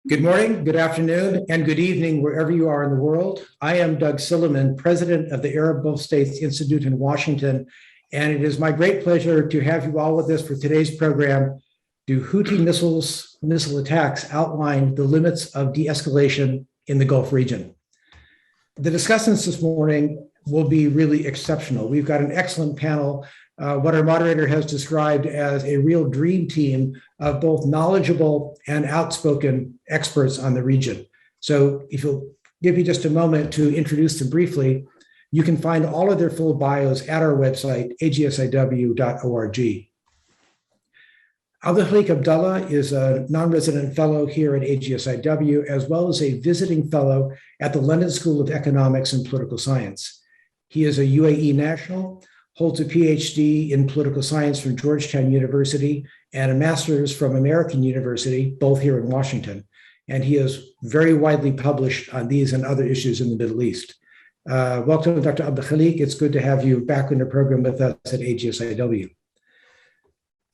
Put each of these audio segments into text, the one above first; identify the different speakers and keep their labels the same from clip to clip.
Speaker 1: Good morning, good afternoon, and good evening, wherever you are in the world. I am Doug Silliman, president of the Arab Gulf States Institute in Washington, and it is my great pleasure to have you all with us for today's program. Do Houthi missile attacks outline the limits of de-escalation in the Gulf region? The discussants this morning will be really exceptional. We've got an excellent panel, what our moderator has described as a real dream team of both knowledgeable and outspoken experts on the region. So if you'll give me just a moment to introduce them briefly, you can find all of their full bios at our website, agsiw.org. Abdulkhaleq Abdulla is a non-resident fellow here at AGSIW, as well as a visiting fellow at the London School of Economics and Political Science. He is a UAE national, holds a PhD in political science from Georgetown University and a master's from American University, both here in Washington. And he is very widely published on these and other issues in the Middle East. Welcome, Dr. Abdulkhaleq. It's good to have you back in the program with us at AGSIW.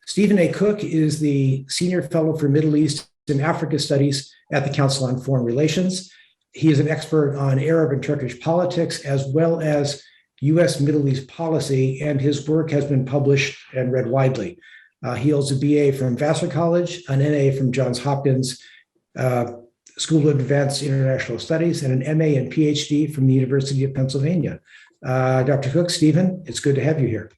Speaker 1: Stephen A. Cook is the Senior Fellow for Middle East and Africa Studies at the Council on Foreign Relations. He is an expert on Arab and Turkish politics, as well as U.S. Middle East policy, and his work has been published and read widely. He holds a BA from Vassar College, an MA from Johns Hopkins School of Advanced International Studies, and an MA and PhD from the University of Pennsylvania. Dr. Cook, Stephen, it's good to have you here.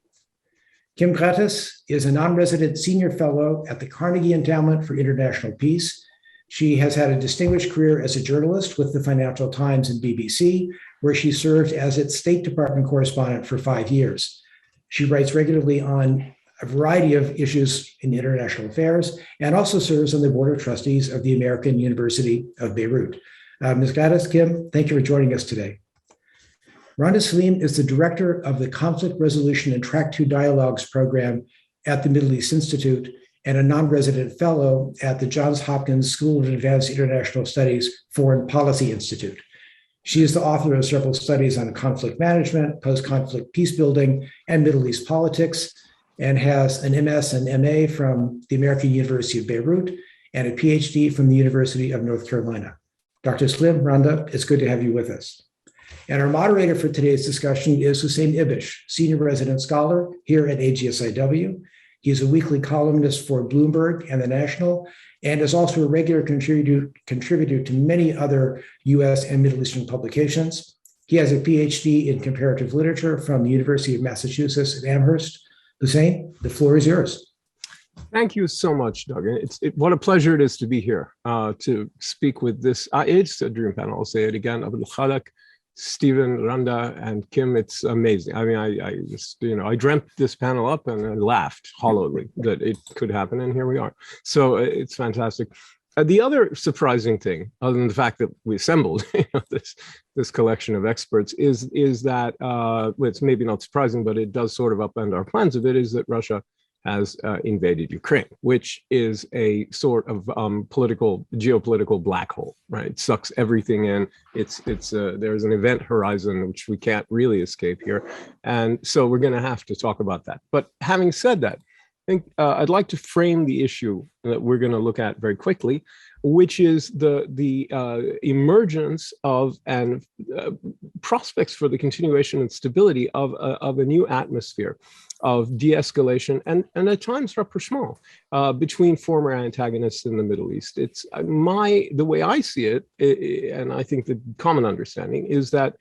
Speaker 1: Kim Ghattas is a non-resident senior fellow at the Carnegie Endowment for International Peace. She has had a distinguished career as a journalist with the Financial Times and BBC, where she served as its State Department correspondent for 5 years. She writes regularly on a variety of issues in international affairs and also serves on the Board of Trustees of the American University of Beirut. Ms. Ghattas, Kim, thank you for joining us today. Randa is the director of the Conflict Resolution and Track 2 Dialogues program at the Middle East Institute and a non-resident fellow at the Johns Hopkins School of Advanced International Studies Foreign Policy Institute. She is the author of several studies on conflict management, post-conflict peace building, and Middle East politics, and has an MS and MA from the American University of Beirut and a PhD from the University of North Carolina. Dr. Slim, Randa, it's good to have you with us. And our moderator for today's discussion is Hussein Ibish, Senior Resident Scholar here at AGSIW. He is a weekly columnist for Bloomberg and The National, and is also a regular contributor to many other US and Middle Eastern publications. He has a PhD in comparative literature from the University of Massachusetts at Amherst. Hussein, the floor is yours.
Speaker 2: Thank you so much, Doug. What a pleasure it is to be here to speak with this. It's a dream panel. I'll say it again. Abdulkhaleq, Stephen, Randa, and Kim, it's amazing. I mean, I just, I dreamt this panel up and I laughed hollowly that it could happen, and here we are. So it's fantastic. The other surprising thing, other than the fact that we assembled this collection of experts, is that, well, it's maybe not surprising, but it does sort of upend our plans of it, is that Russia has invaded Ukraine, which is a sort of geopolitical black hole, right? It sucks everything in. There's an event horizon which we can't really escape here, and so we're going to have to talk about that. But having said that, I think I'd like to frame the issue that we're going to look at very quickly, which is the emergence of and prospects for the continuation and stability of a new atmosphere of de-escalation and at times rapprochement between former antagonists in the Middle East. It's the way I see it, and I think the common understanding is that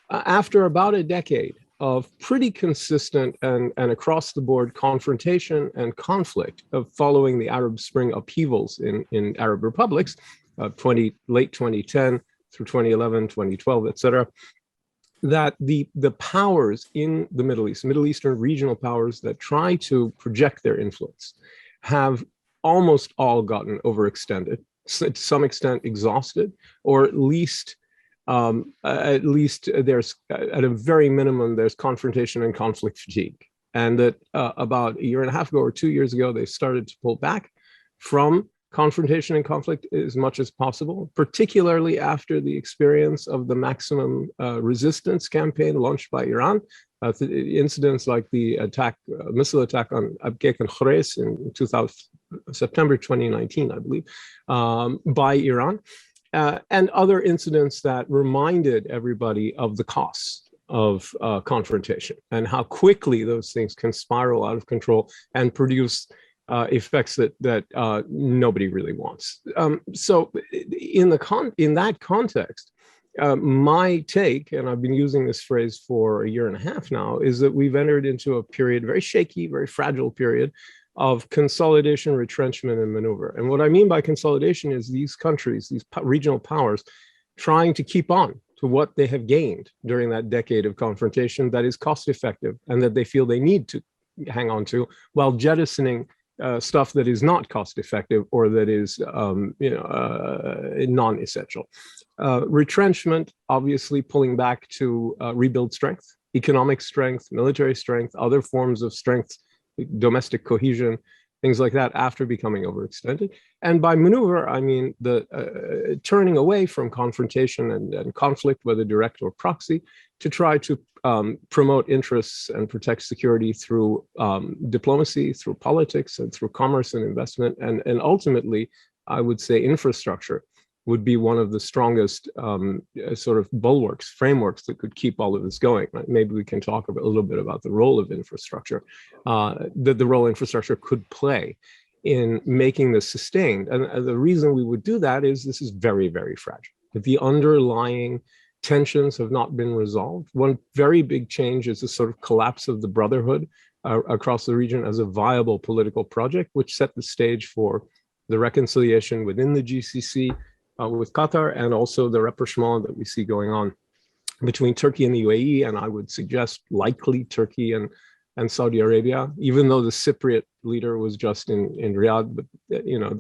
Speaker 2: after about a decade of pretty consistent and across the board confrontation and conflict of following the Arab Spring upheavals in Arab republics, late 2010 through 2011, 2012, et cetera, that the powers in the Middle East, Middle Eastern regional powers that try to project their influence, have almost all gotten overextended, to some extent exhausted, or at least there's, at a very minimum, there's confrontation and conflict fatigue. And that about a year and a half ago or 2 years ago, they started to pull back from confrontation and conflict as much as possible, particularly after the experience of the maximum resistance campaign launched by Iran. Incidents like the missile attack on Abqaiq and Khurais in September 2019, I believe, by Iran, and other incidents that reminded everybody of the costs of confrontation and how quickly those things can spiral out of control and produce effects that nobody really wants. So in that context, my take, and I've been using this phrase for a year and a half now, is that we've entered into a period, very shaky, very fragile period of consolidation, retrenchment, and maneuver. And what I mean by consolidation is these countries, these regional powers, trying to keep on to what they have gained during that decade of confrontation that is cost effective and that they feel they need to hang on to, while jettisoning stuff that is not cost effective or that is non-essential. Retrenchment, obviously pulling back to rebuild strength, economic strength, military strength, other forms of strength, domestic cohesion, things like that after becoming overextended. And by maneuver, I mean the turning away from confrontation and conflict, whether direct or proxy, to try to promote interests and protect security through diplomacy, through politics, and through commerce and investment. And ultimately, I would say infrastructure would be one of the strongest sort of bulwarks, frameworks that could keep all of this going. Maybe we can talk a little bit about the role of infrastructure, that the role infrastructure could play in making this sustained. And the reason we would do that is this is very, very fragile. That the underlying tensions have not been resolved. One very big change is the sort of collapse of the Brotherhood across the region as a viable political project, which set the stage for the reconciliation within the GCC with Qatar, and also the rapprochement that we see going on between Turkey and the UAE, and I would suggest likely Turkey and Saudi Arabia, even though the Cypriot leader was just in Riyadh. But you know,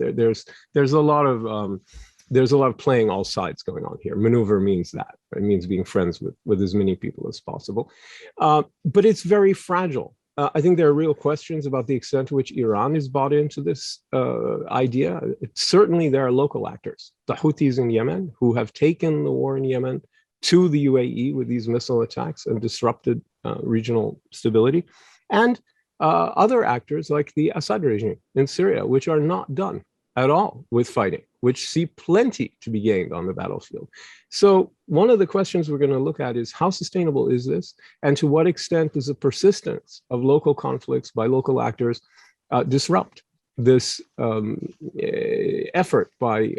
Speaker 2: there's a lot of playing all sides going on here. Maneuver means that. It means being friends with as many people as possible. But it's very fragile. I think there are real questions about the extent to which Iran is bought into this idea. Certainly, there are local actors, the Houthis in Yemen, who have taken the war in Yemen to the UAE with these missile attacks and disrupted regional stability, and other actors like the Assad regime in Syria, which are not done at all with fighting, which see plenty to be gained on the battlefield. So one of the questions we're going to look at is how sustainable is this? And to what extent does the persistence of local conflicts by local actors disrupt this effort by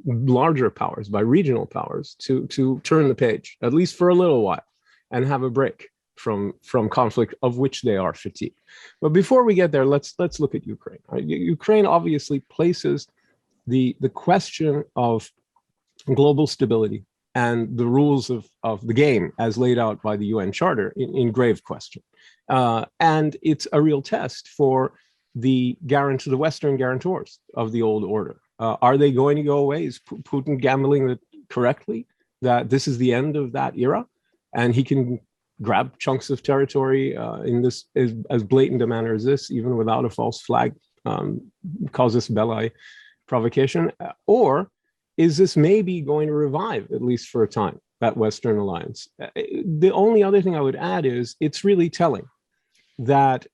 Speaker 2: larger powers, by regional powers, to turn the page, at least for a little while, and have a break from conflict of which they are fatigued. But before we get there, let's look at Ukraine. Right? Ukraine obviously places the question of global stability and the rules of the game as laid out by the UN Charter in grave question. And it's a real test for the Western guarantors of the old order. Are they going to go away? Is Putin gambling correctly that this is the end of that era and he can grab chunks of territory in this as blatant a manner as this, even without a false flag, casus belli provocation? Or is this maybe going to revive, at least for a time, that Western alliance? The only other thing I would add is it's really telling that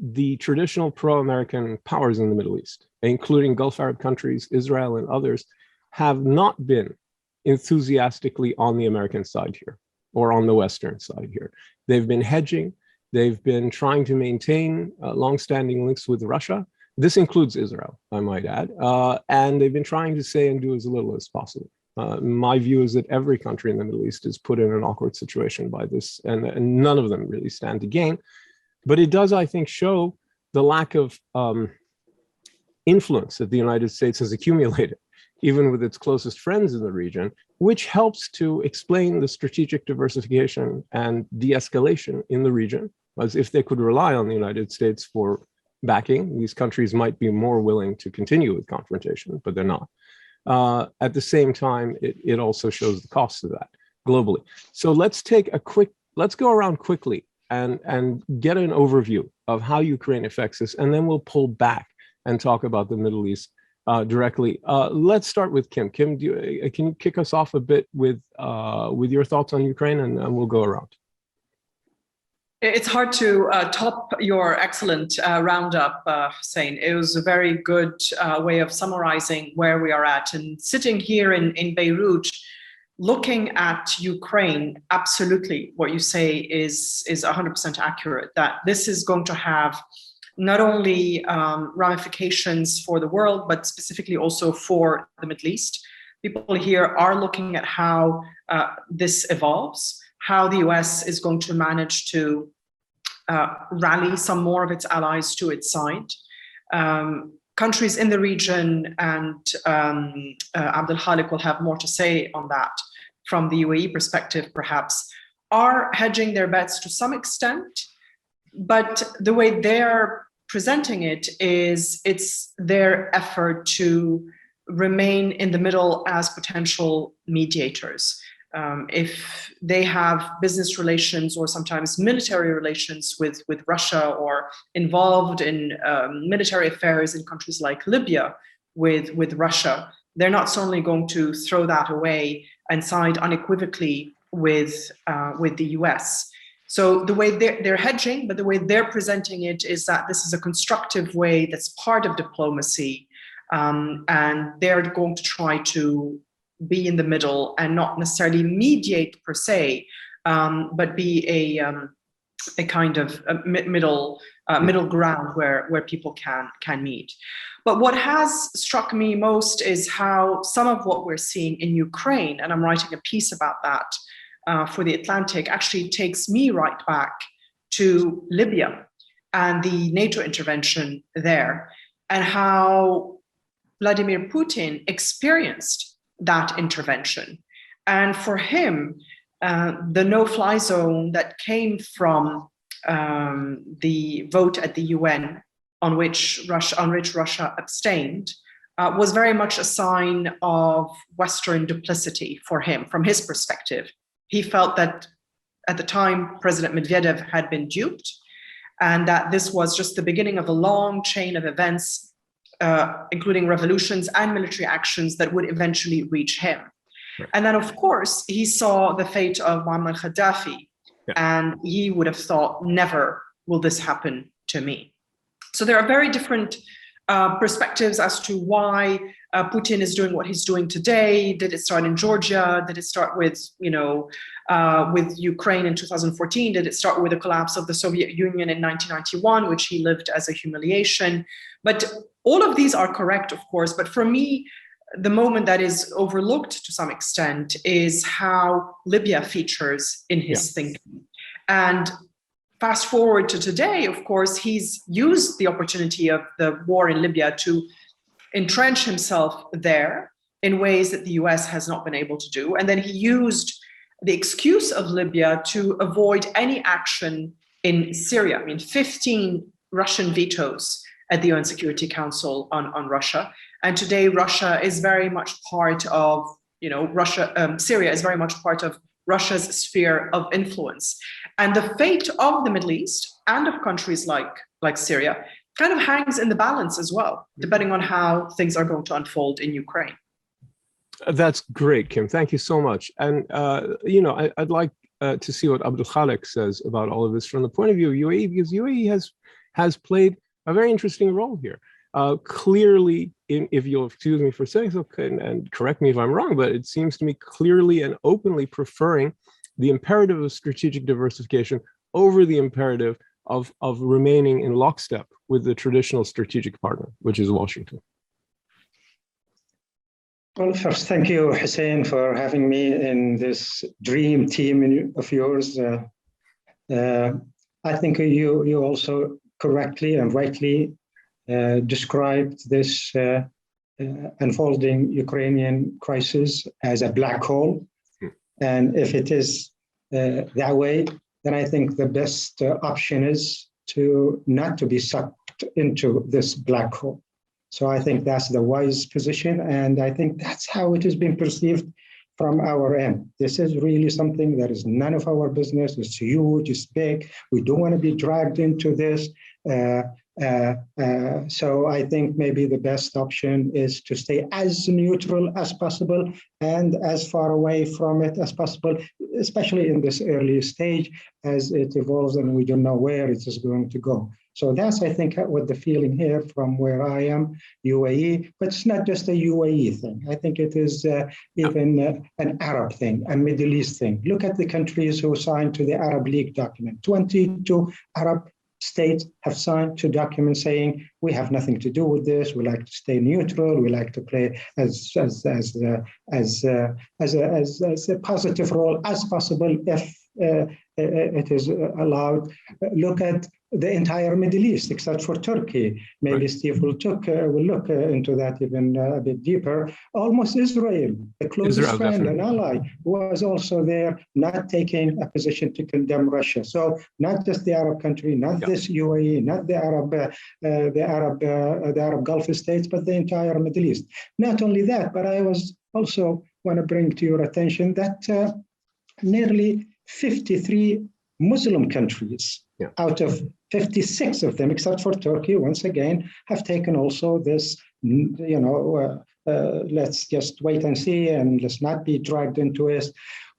Speaker 2: the traditional pro-American powers in the Middle East, including Gulf Arab countries, Israel and others, have not been enthusiastically on the American side here, or on the Western side here. They've been hedging. They've been trying to maintain longstanding links with Russia. This includes Israel, I might add. And they've been trying to say and do as little as possible. My view is that every country in the Middle East is put in an awkward situation by this, and none of them really stand to gain. But it does, I think, show the lack of influence that the United States has accumulated, even with its closest friends in the region, which helps to explain the strategic diversification and de-escalation in the region. As if they could rely on the United States for backing, these countries might be more willing to continue with confrontation, but they're not. At the same time, it also shows the cost of that globally. So let's go around quickly and get an overview of how Ukraine affects this, and then we'll pull back and talk about the Middle East directly. Let's start with Kim. Kim, can you kick us off a bit with your thoughts on Ukraine, and we'll go around.
Speaker 3: It's hard to top your excellent roundup, Hussein. It was a very good way of summarizing where we are at. And sitting here in Beirut, looking at Ukraine, absolutely what you say is 100% accurate, that this is going to have not only ramifications for the world, but specifically also for the Middle East. People here are looking at how this evolves, how the US is going to manage to rally some more of its allies to its side. Countries in the region, and Abdulkhaleq will have more to say on that from the UAE perspective perhaps, are hedging their bets to some extent, but the way they're presenting it is it's their effort to remain in the middle as potential mediators. If they have business relations or sometimes military relations with Russia, or involved in military affairs in countries like Libya with Russia, they're not certainly going to throw that away and side unequivocally with the US. So the way they're hedging, but the way they're presenting it is that this is a constructive way that's part of diplomacy, and they're going to try to be in the middle and not necessarily mediate per se, but be a kind of a middle ground where people can meet. But what has struck me most is how some of what we're seeing in Ukraine, and I'm writing a piece about that for The Atlantic, actually takes me right back to Libya and the NATO intervention there, and how Vladimir Putin experienced that intervention. And for him, the no-fly zone that came from the vote at the UN on which Russia abstained was very much a sign of Western duplicity for him, from his perspective. He felt that at the time, President Medvedev had been duped, and that this was just the beginning of a long chain of events, including revolutions and military actions that would eventually reach him. Right. And then, of course, he saw the fate of Muammar Gaddafi, and he would have thought, never will this happen to me. So there are very different perspectives as to why Putin is doing what he's doing today. Did it start in Georgia? Did it start with Ukraine in 2014? Did it start with the collapse of the Soviet Union in 1991, which he lived as a humiliation? But all of these are correct, of course. But for me, the moment that is overlooked to some extent is how Libya features in his thinking. And fast forward to today, of course, he's used the opportunity of the war in Libya to entrench himself there in ways that the US has not been able to do. And then he used the excuse of Libya to avoid any action in Syria. I mean, 15 Russian vetoes at the UN Security Council on Russia. And today, Russia is very much part of, Syria is very much part of Russia's sphere of influence. And the fate of the Middle East and of countries like Syria kind of hangs in the balance as well, depending on how things are going to unfold in Ukraine.
Speaker 2: That's great, Kim. Thank you so much. And, I'd like to see what Abdulkhaleq says about all of this from the point of view of UAE, because UAE has played a very interesting role here. Clearly, if you'll excuse me for saying so, and correct me if I'm wrong, but it seems to me clearly and openly preferring the imperative of strategic diversification over the imperative of remaining in lockstep with the traditional strategic partner, which is Washington.
Speaker 4: Well, first, thank you, Hussein, for having me in this dream team of yours. I think you also correctly and rightly described this unfolding Ukrainian crisis as a black hole. And if it is that way, then I think the best option is not to be sucked into this black hole. So I think that's the wise position. And I think that's how it has been perceived from our end. This is really something that is none of our business. It's huge, it's big. We don't want to be dragged into this. So I think maybe the best option is to stay as neutral as possible and as far away from it as possible, especially in this early stage as it evolves and we don't know where it is going to go. So that's, I think, what the feeling here from where I am, UAE, but it's not just a UAE thing. I think it is even an Arab thing, a Middle East thing. Look at the countries who signed to the Arab League document. 22 Arab states have signed to documents saying we have nothing to do with this. We like to stay neutral. We like to play as a positive role as possible if it is allowed. Look at the entire Middle East, except for Turkey. Maybe Steve will look into that even a bit deeper. Almost Israel, the closest friend and ally, was also there, not taking a position to condemn Russia. So not just the Arab country, not this UAE, not the Arab Gulf states, but the entire Middle East. Not only that, but I was also want to bring to your attention that nearly 53 Muslim countries out of 56 of them, except for Turkey, once again, have taken also this, let's just wait and see and let's not be dragged into it.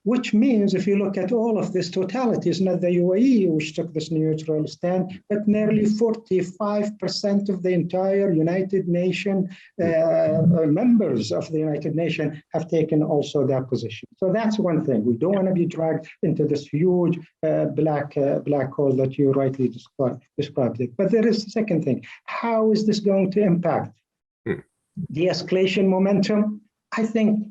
Speaker 4: Which means if you look at all of this totality, it's not the UAE which took this neutral stand, but nearly 45% of the entire United Nations members of the United Nations have taken also that position. So that's one thing. We don't want to be dragged into this huge black hole that you rightly described it. But there is a second thing. How is this going to impact de-escalation momentum? I think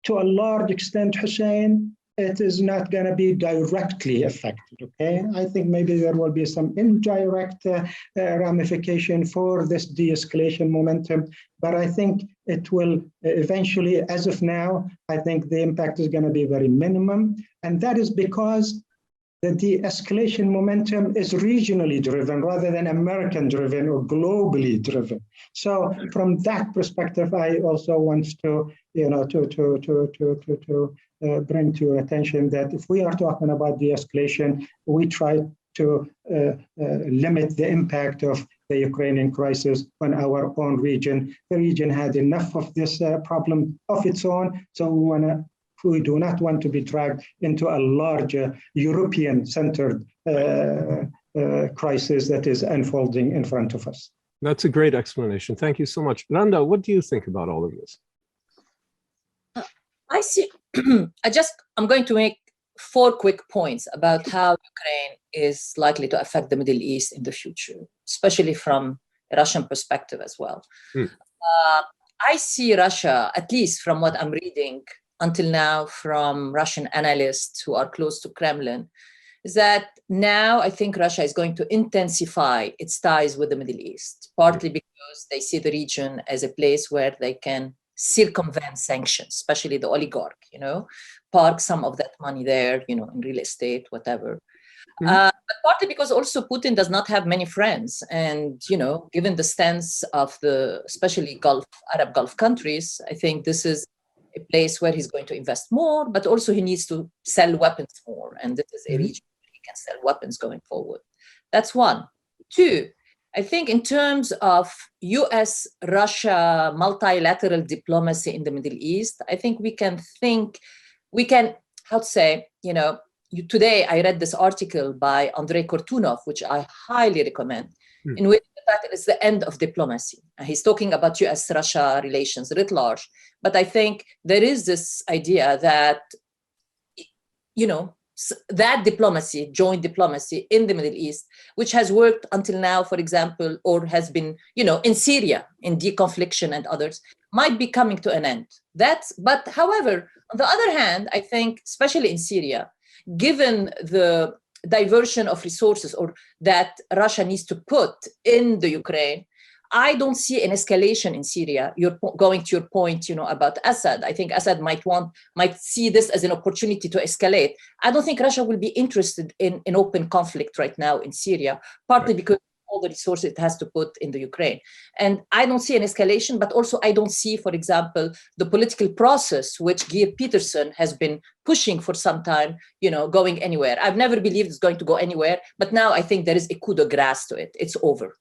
Speaker 4: to a large extent, Hussein, it is not going to be directly affected, okay? I think maybe there will be some indirect ramification for this de-escalation momentum, but I think it will eventually, as of now, I think the impact is going to be very minimum, and that is because the de-escalation momentum is regionally driven rather than American driven or globally driven. So from that perspective, I also want to, bring to your attention that if we are talking about de-escalation, we try to limit the impact of the Ukrainian crisis on our own region. The region had enough of this problem of its own, so we do not want to be dragged into a larger European-centered crisis that is unfolding in front of us.
Speaker 2: That's a great explanation. Thank you so much. Randa, what do you think about all of this?
Speaker 5: I see. I'm going to make 4 quick points about how Ukraine is likely to affect the Middle East in the future, especially from a Russian perspective as well. I see Russia, at least from what I'm reading until now from Russian analysts who are close to Kremlin, is that now I think Russia is going to intensify its ties with the Middle East, partly because they see the region as a place where they can circumvent sanctions, especially the oligarch, park some of that money there, in real estate, whatever. But partly because also Putin does not have many friends. And, given the stance of especially Arab Gulf countries, I think this is a place where he's going to invest more, but also he needs to sell weapons more. And this is a region where he can sell weapons going forward. That's one. 2, I think in terms of US-Russia multilateral diplomacy in the Middle East, I think today I read this article by Andrei Kortunov, which I highly recommend, in which the title is The End of Diplomacy. He's talking about US-Russia relations writ large. But I think there is this idea that, that diplomacy, joint diplomacy in the Middle East, which has worked until now, for example, or has been, in Syria, in deconfliction and others, might be coming to an end. But however, on the other hand, I think, especially in Syria, given the diversion of resources or that Russia needs to put in the Ukraine, I don't see an escalation in Syria. You're going to your point, about Assad. I think Assad might see this as an opportunity to escalate. I don't think Russia will be interested in open conflict right now in Syria, partly because all the resources it has to put in the Ukraine. And I don't see an escalation, but also I don't see, for example, the political process which Geir Peterson has been pushing for some time, going anywhere. I've never believed it's going to go anywhere, but now I think there is a coup de grace to it. It's over.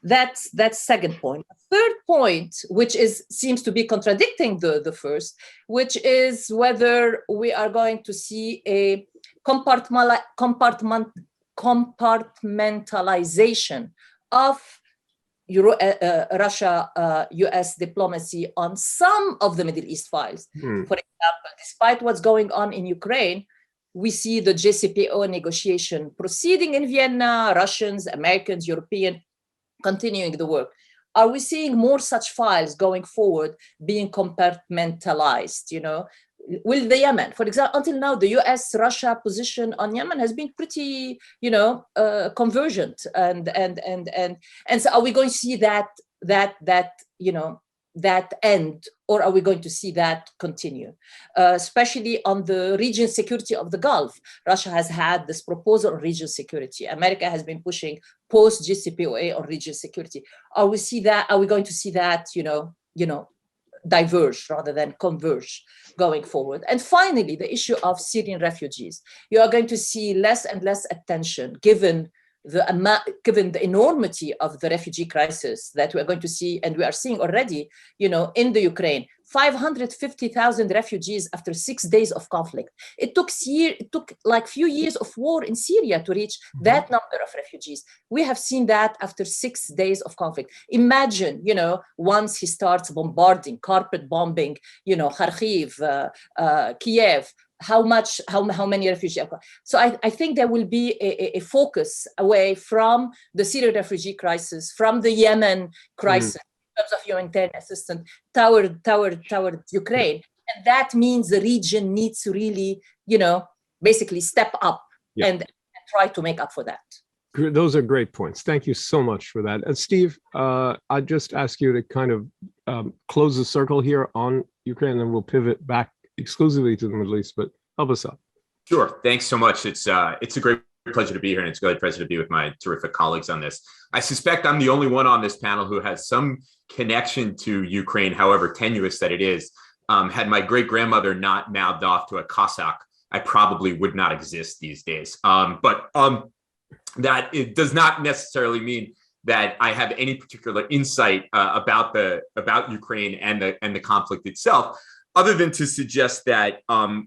Speaker 5: That's second point. Third point, which seems to be contradicting the first, which is whether we are going to see a compartmentalization of Russia-US diplomacy on some of the Middle East files. For example, despite what's going on in Ukraine, we see the JCPOA negotiation proceeding in Vienna, Russians, Americans, Europeans continuing the work. Are we seeing more such files going forward being compartmentalized? Will the Yemen, for example, until now, the US-Russia position on Yemen has been pretty, convergent, and so are we going to see that end, or are we going to see that continue? Especially on the region security of the Gulf, Russia has had this proposal on region security. America has been pushing post-JCPOA on region security. Are we going to see that, diverge rather than converge going forward? And finally, the issue of Syrian refugees. You are going to see less and less attention given the enormity of the refugee crisis that we are going to see, and we are seeing already, in the Ukraine. 550,000 refugees after 6 days of conflict. It took like few years of war in Syria to reach that number of refugees. We have seen that after 6 days of conflict. Imagine, once he starts bombarding, carpet bombing, Kharkiv, Kiev, how many refugees? So I think there will be a focus away from the Syrian refugee crisis, from the Yemen crisis, in terms of humanitarian assistance, toward Ukraine. And that means the region needs to really, basically step up and try to make up for that.
Speaker 2: Those are great points. Thank you so much for that. And Steve, I'd just ask you to kind of close the circle here on Ukraine, and we'll pivot back exclusively to the Middle East, but help us out.
Speaker 6: Sure. Thanks so much. It's a great pleasure to be here, and it's a great pleasure to be with my terrific colleagues on this. I suspect I'm the only one on this panel who has some connection to Ukraine, however tenuous that it is. Had my great-grandmother not mouthed off to a Cossack, I probably would not exist these days. But that it does not necessarily mean that I have any particular insight about Ukraine and the conflict itself, other than to suggest that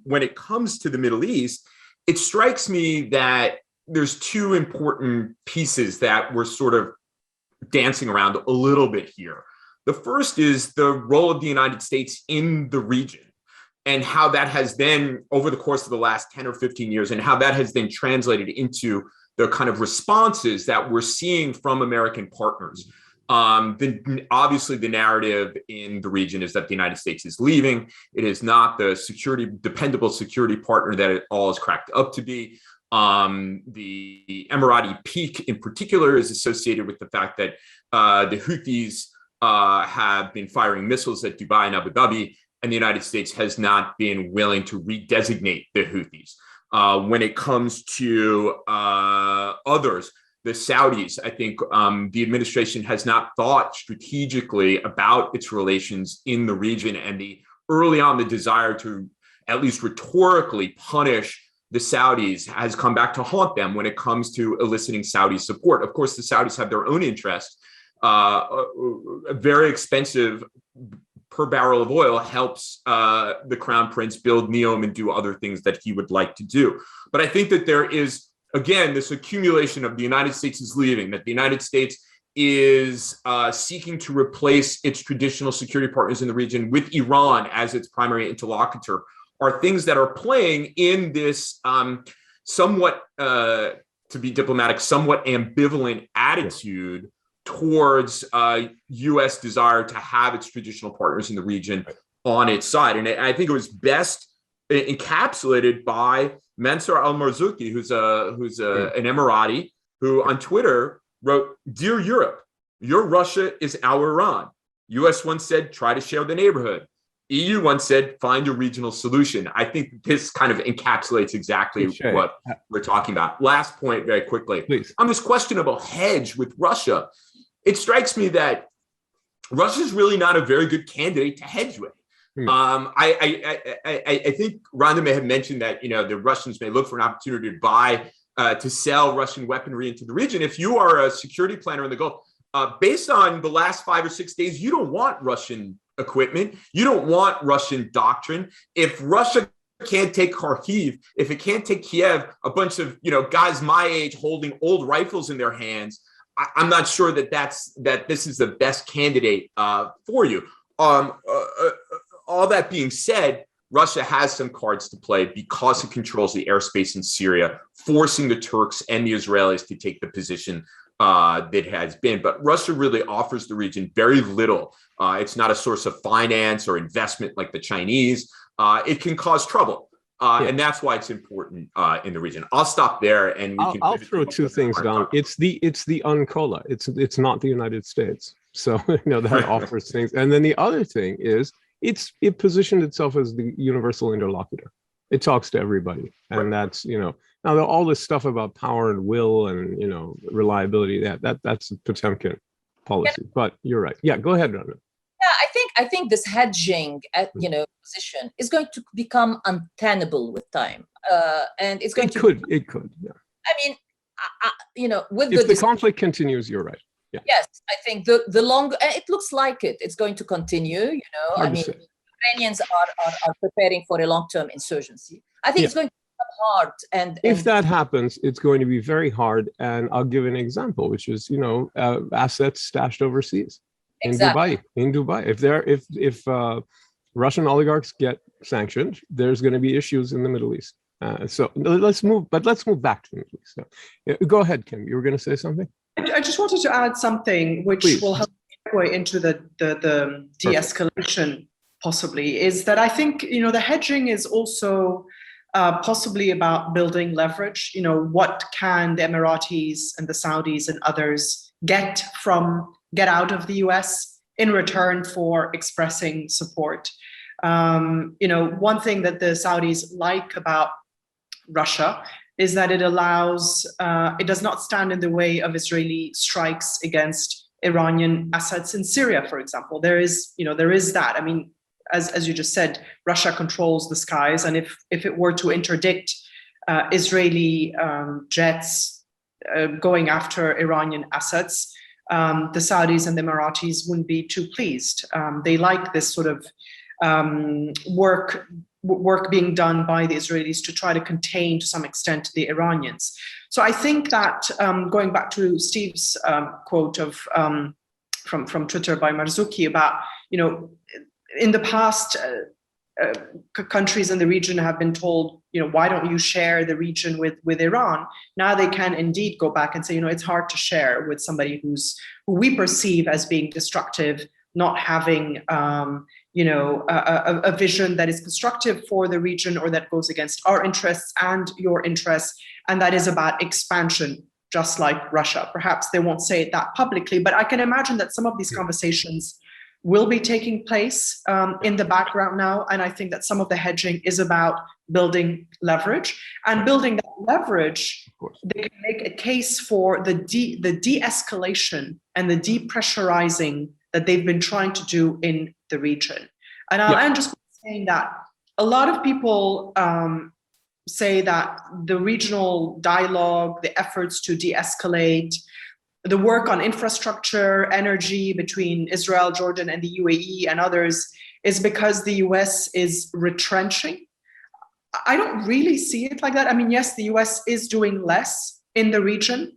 Speaker 6: when it comes to the Middle East, it strikes me that there's two important pieces that we're sort of dancing around a little bit here. The first is the role of the United States in the region, and how that has then, over the course of the last 10 or 15 years, and how that has then translated into the kind of responses that we're seeing from American partners. Obviously, the narrative in the region is that the United States is leaving. It is not the dependable security partner that it all is cracked up to be. The Emirati peak in particular is associated with the fact that the Houthis have been firing missiles at Dubai and Abu Dhabi, and the United States has not been willing to redesignate the Houthis. When it comes to others, the Saudis, I think the administration has not thought strategically about its relations in the region, and early on the desire to at least rhetorically punish the Saudis has come back to haunt them when it comes to eliciting Saudi support. Of course, the Saudis have their own interest. A very expensive per barrel of oil helps the Crown Prince build NEOM and do other things that he would like to do. But I think that there is, again, this accumulation of the United States is leaving, that the United States is seeking to replace its traditional security partners in the region with Iran as its primary interlocutor, are things that are playing in this somewhat, to be diplomatic, somewhat ambivalent attitude towards U.S. desire to have its traditional partners in the region on its side. And I think it was best encapsulated by Mansour al-Marzouki, who's an Emirati, who on Twitter wrote, "Dear Europe, your Russia is our Iran. U.S. once said, try to share the neighborhood. EU once said, find a regional solution. I think this kind of encapsulates exactly what we're talking about. Last point, very quickly.
Speaker 2: Please.
Speaker 6: On this question about hedge with Russia, it strikes me that Russia's really not a very good candidate to hedge with. I think Randa may have mentioned that, the Russians may look for an opportunity to buy, to sell Russian weaponry into the region. If you are a security planner in the Gulf, based on the last 5 or 6 days, you don't want Russian equipment. You don't want Russian doctrine. If Russia can't take Kharkiv, if it can't take Kiev, a bunch of guys my age holding old rifles in their hands, I'm not sure that this is the best candidate for you. All that being said, Russia has some cards to play because it controls the airspace in Syria, forcing the Turks and the Israelis to take the position that has been. But Russia really offers the region very little. It's not a source of finance or investment like the Chinese. It can cause trouble. And that's why it's important in the region. I'll stop there, and
Speaker 2: I'll throw two things down. It's the UNCOLA. It's not the United States. So that offers things. And then the other thing is it positioned itself as the universal interlocutor. It talks to everybody, and that's now all this stuff about power and will and reliability. That's a Potemkin policy. But you're right. Yeah, go ahead, Randa.
Speaker 5: I think this hedging, position is going to become untenable with time, and it's going to.
Speaker 2: It could. Yeah.
Speaker 5: I mean, with
Speaker 2: if the conflict continues, you're right. Yeah.
Speaker 5: Yes, I think the longer it looks like it's going to continue. Ukrainians are preparing for a long-term insurgency. I think it's going to become hard. And
Speaker 2: if that happens, it's going to be very hard. And I'll give an example, which is assets stashed overseas.
Speaker 5: Exactly.
Speaker 2: In Dubai, if Russian oligarchs get sanctioned, there's going to be issues in the Middle East. So let's move back to the Middle East. So, go ahead, Kim. You were going to say something.
Speaker 3: I just wanted to add something which will help segue into the de-escalation. Possibly is that I think the hedging is also possibly about building leverage. What can the Emiratis and the Saudis and others get out of the US in return for expressing support. One thing that the Saudis like about Russia is that it does not stand in the way of Israeli strikes against Iranian assets in Syria, for example. There is that. I mean, as you just said, Russia controls the skies, and if it were to interdict Israeli jets going after Iranian assets, the Saudis and the Emiratis wouldn't be too pleased. They like this sort of work being done by the Israelis to try to contain, to some extent, the Iranians. So I think that going back to Steve's quote from Twitter by Marzuki about, in the past, countries in the region have been told, why don't you share the region with Iran? Now they can indeed go back and say, it's hard to share with somebody who we perceive as being destructive, not having, a vision that is constructive for the region or that goes against our interests and your interests, and that is about expansion, just like Russia. Perhaps they won't say it that publicly, but I can imagine that some of these conversations will be taking place in the background now. And I think that some of the hedging is about building leverage. And building that leverage, they can make a case for the de-escalation and the depressurizing that they've been trying to do in the region. And I'll end just saying that a lot of people say that the regional dialogue, the efforts to de-escalate, the work on infrastructure, energy between Israel, Jordan, and the UAE and others is because the US is retrenching. I don't really see it like that. I mean, yes, the US is doing less in the region,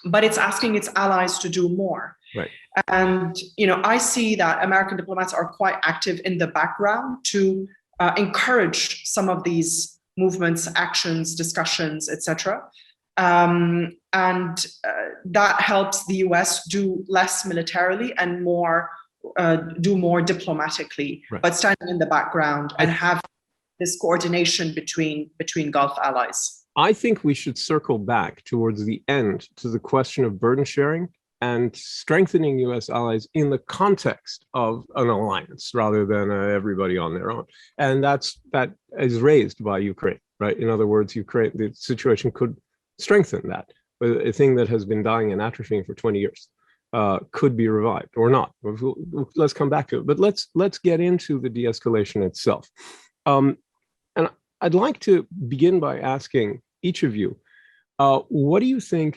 Speaker 3: but it's asking its allies to do more.
Speaker 2: Right.
Speaker 3: And, I see that American diplomats are quite active in the background to encourage some of these movements, actions, discussions, etc. And that helps the US do less militarily and do more diplomatically, but standing in the background and have this coordination between Gulf allies.
Speaker 2: I think we should circle back towards the end to the question of burden sharing and strengthening US allies in the context of an alliance rather than everybody on their own. And that is raised by Ukraine, right? In other words, Ukraine, the situation could strengthen that. A thing that has been dying and atrophying for 20 years could be revived or not. Let's come back to it. But let's get into the de-escalation itself. And I'd like to begin by asking each of you, what do you think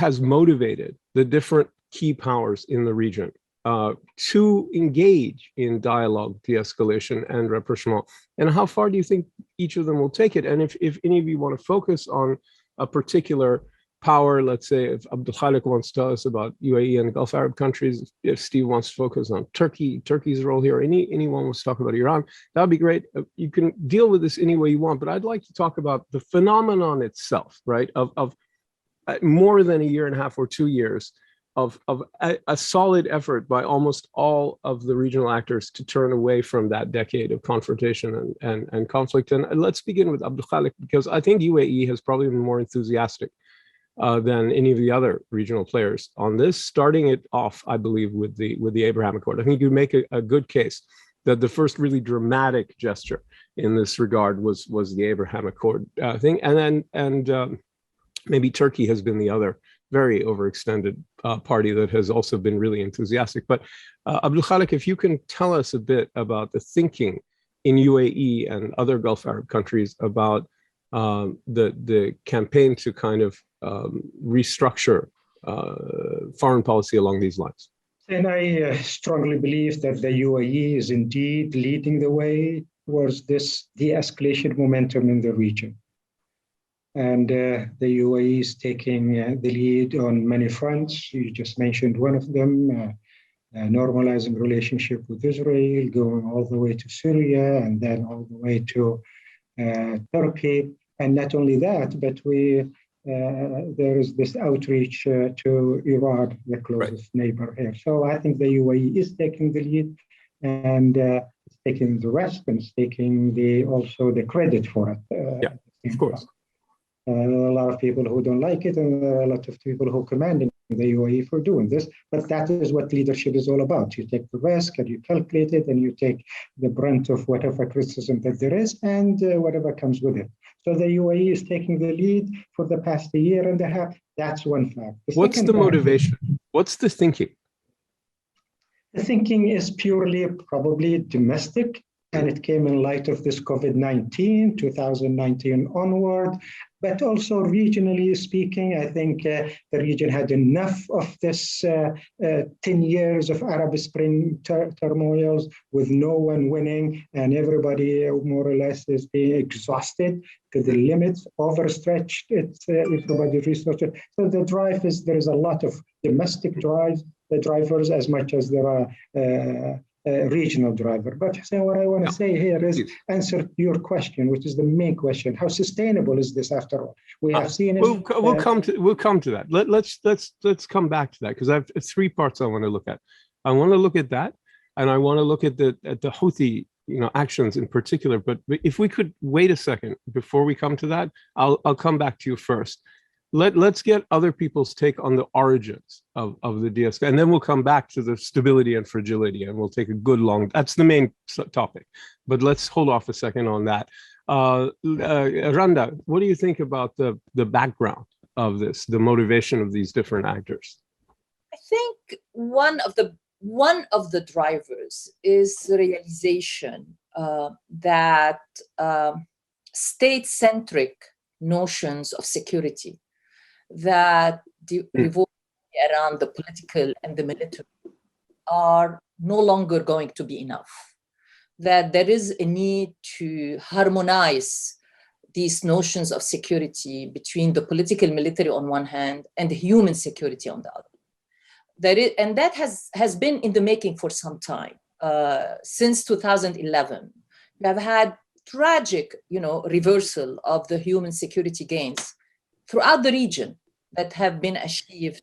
Speaker 2: has motivated the different key powers in the region to engage in dialogue, de-escalation, and rapprochement? And how far do you think each of them will take it? And if any of you want to focus on a particular power, let's say if Abdulkhaleq wants to tell us about UAE and Gulf Arab countries, if Steve wants to focus on Turkey's role here, anyone wants to talk about Iran, that'd be great. You can deal with this any way you want, but I'd like to talk about the phenomenon itself, right? Of more than a year and a half or 2 years of a solid effort by almost all of the regional actors to turn away from that decade of confrontation and conflict. And let's begin with Abdulkhaleq, because I think UAE has probably been more enthusiastic than any of the other regional players on this, starting it off, I believe, with the Abraham Accord. I think you make a good case that the first really dramatic gesture in this regard was the Abraham Accord thing, and maybe Turkey has been the other very overextended party that has also been really enthusiastic. But Abdulkhaleq, if you can tell us a bit about the thinking in UAE and other Gulf Arab countries about the campaign to kind of restructure foreign policy along these lines.
Speaker 4: And I strongly believe that the UAE is indeed leading the way towards this de-escalation momentum in the region. And the UAE is taking the lead on many fronts. You just mentioned one of them, normalizing relationship with Israel, going all the way to Syria, and then all the way to Turkey. And not only that, but there is this outreach to Iran, the closest neighbor here. So I think the UAE is taking the lead, and it's taking the rest, and it's taking also the credit for it.
Speaker 2: Yeah, of course.
Speaker 4: A lot of people who don't like it, and there are a lot of people who commend the UAE for doing this. But that is what leadership is all about. You take the risk, and you calculate it, and you take the brunt of whatever criticism that there is, and whatever comes with it. So the UAE is taking the lead for the past year and a half. That's one fact.
Speaker 2: What's the motivation? What's the thinking?
Speaker 4: The thinking is purely probably domestic, and it came in light of this COVID-19, 2019 onward. But also regionally speaking, I think the region had enough of this 10 years of Arab Spring turmoils with no one winning, and everybody more or less is being exhausted to the limits, overstretched, everybody's resources. So the drive is, there is a lot of domestic drivers as much as there are regional driver. But what I want to say here is answer your question, which is the main question: how sustainable is this after all? We have seen it.
Speaker 2: We'll come to that. Let's come back to that, because I have 3 parts I want to look at. I want to look at that, and I want to look at the Houthi actions in particular. But if we could wait a second before we come to that, I'll come back to you first. Let's get other people's take on the origins of the de-escalation, and then we'll come back to the stability and fragility, and we'll take a good long, that's the main topic. But let's hold off a second on that. Randa, what do you think about the background of this, the motivation of these different actors?
Speaker 5: I think one of the drivers is the realization that state-centric notions of security that revolve around the political and the military are no longer going to be enough. That there is a need to harmonize these notions of security between the political military on one hand and the human security on the other. And that has been in the making for some time. Since 2011, we have had tragic, reversal of the human security gains throughout the region that have been achieved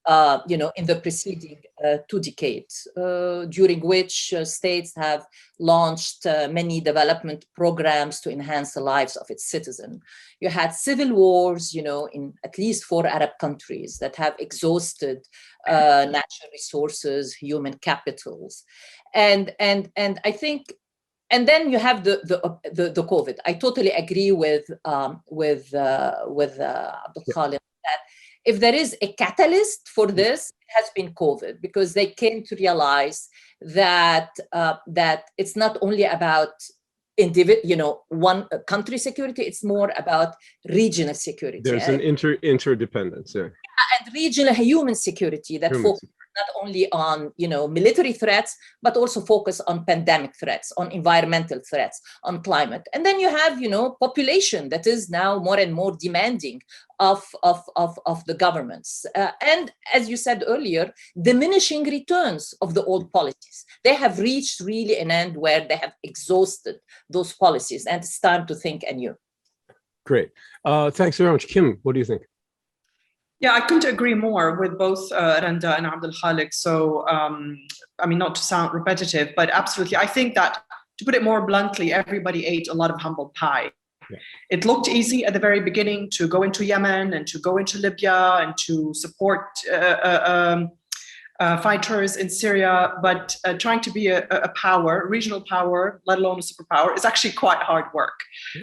Speaker 5: in the preceding 2 decades, during which states have launched many development programs to enhance the lives of its citizens. You had civil wars, in at least 4 Arab countries that have exhausted natural resources, human capitals, and I think. And then you have the COVID. I totally agree with Abdulkhaleq that if there is a catalyst for this, it has been COVID, because they came to realize that it's not only about one country security; it's more about regional security.
Speaker 2: There's an interdependence there,
Speaker 5: and regional human security that focuses not only on military threats, but also focus on pandemic threats, on environmental threats, on climate. And then you have population that is now more and more demanding of the governments. And as you said earlier, diminishing returns of the old policies. They have reached really an end where they have exhausted those policies, and it's time to think anew.
Speaker 2: Great. Thanks very much. Kim, what do you think?
Speaker 3: Yeah, I couldn't agree more with both Randa and Abdulkhaleq. So, not to sound repetitive, but absolutely. I think that, to put it more bluntly, everybody ate a lot of humble pie. Yeah. It looked easy at the very beginning to go into Yemen and to go into Libya and to support fighters in Syria, but trying to be a power, regional power, let alone a superpower, is actually quite hard work.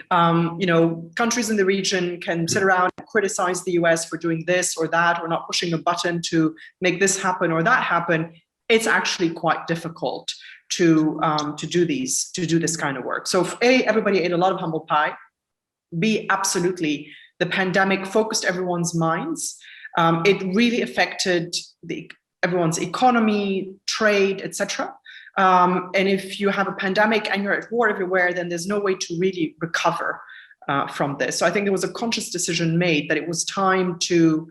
Speaker 3: Countries in the region can sit around and criticize the US for doing this or that, or not pushing a button to make this happen or that happen. It's actually quite difficult to do this kind of work. So A, everybody ate a lot of humble pie. B, absolutely, the pandemic focused everyone's minds. It really affected everyone's economy, trade, etc. And if you have a pandemic and you're at war everywhere, then there's no way to really recover from this. So I think there was a conscious decision made that it was time to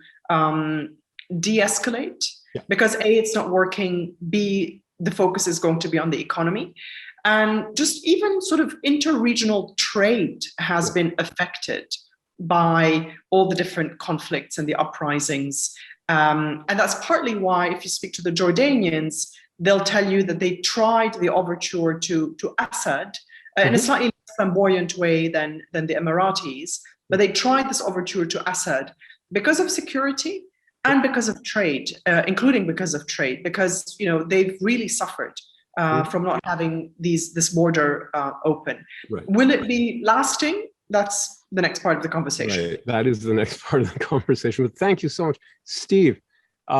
Speaker 3: de-escalate, because A, it's not working, B, the focus is going to be on the economy. And just even sort of inter-regional trade has been affected by all the different conflicts and the uprisings. And that's partly why, if you speak to the Jordanians, they'll tell you that they tried the overture to Assad in a slightly less flamboyant way than the Emiratis, but they tried this overture to Assad because of security and because of trade, including because of trade, because they've really suffered from not having this border open. Right. Will it be lasting? That's the next part of the conversation. Right.
Speaker 2: That is the next part of the conversation. But thank you so much, Steve.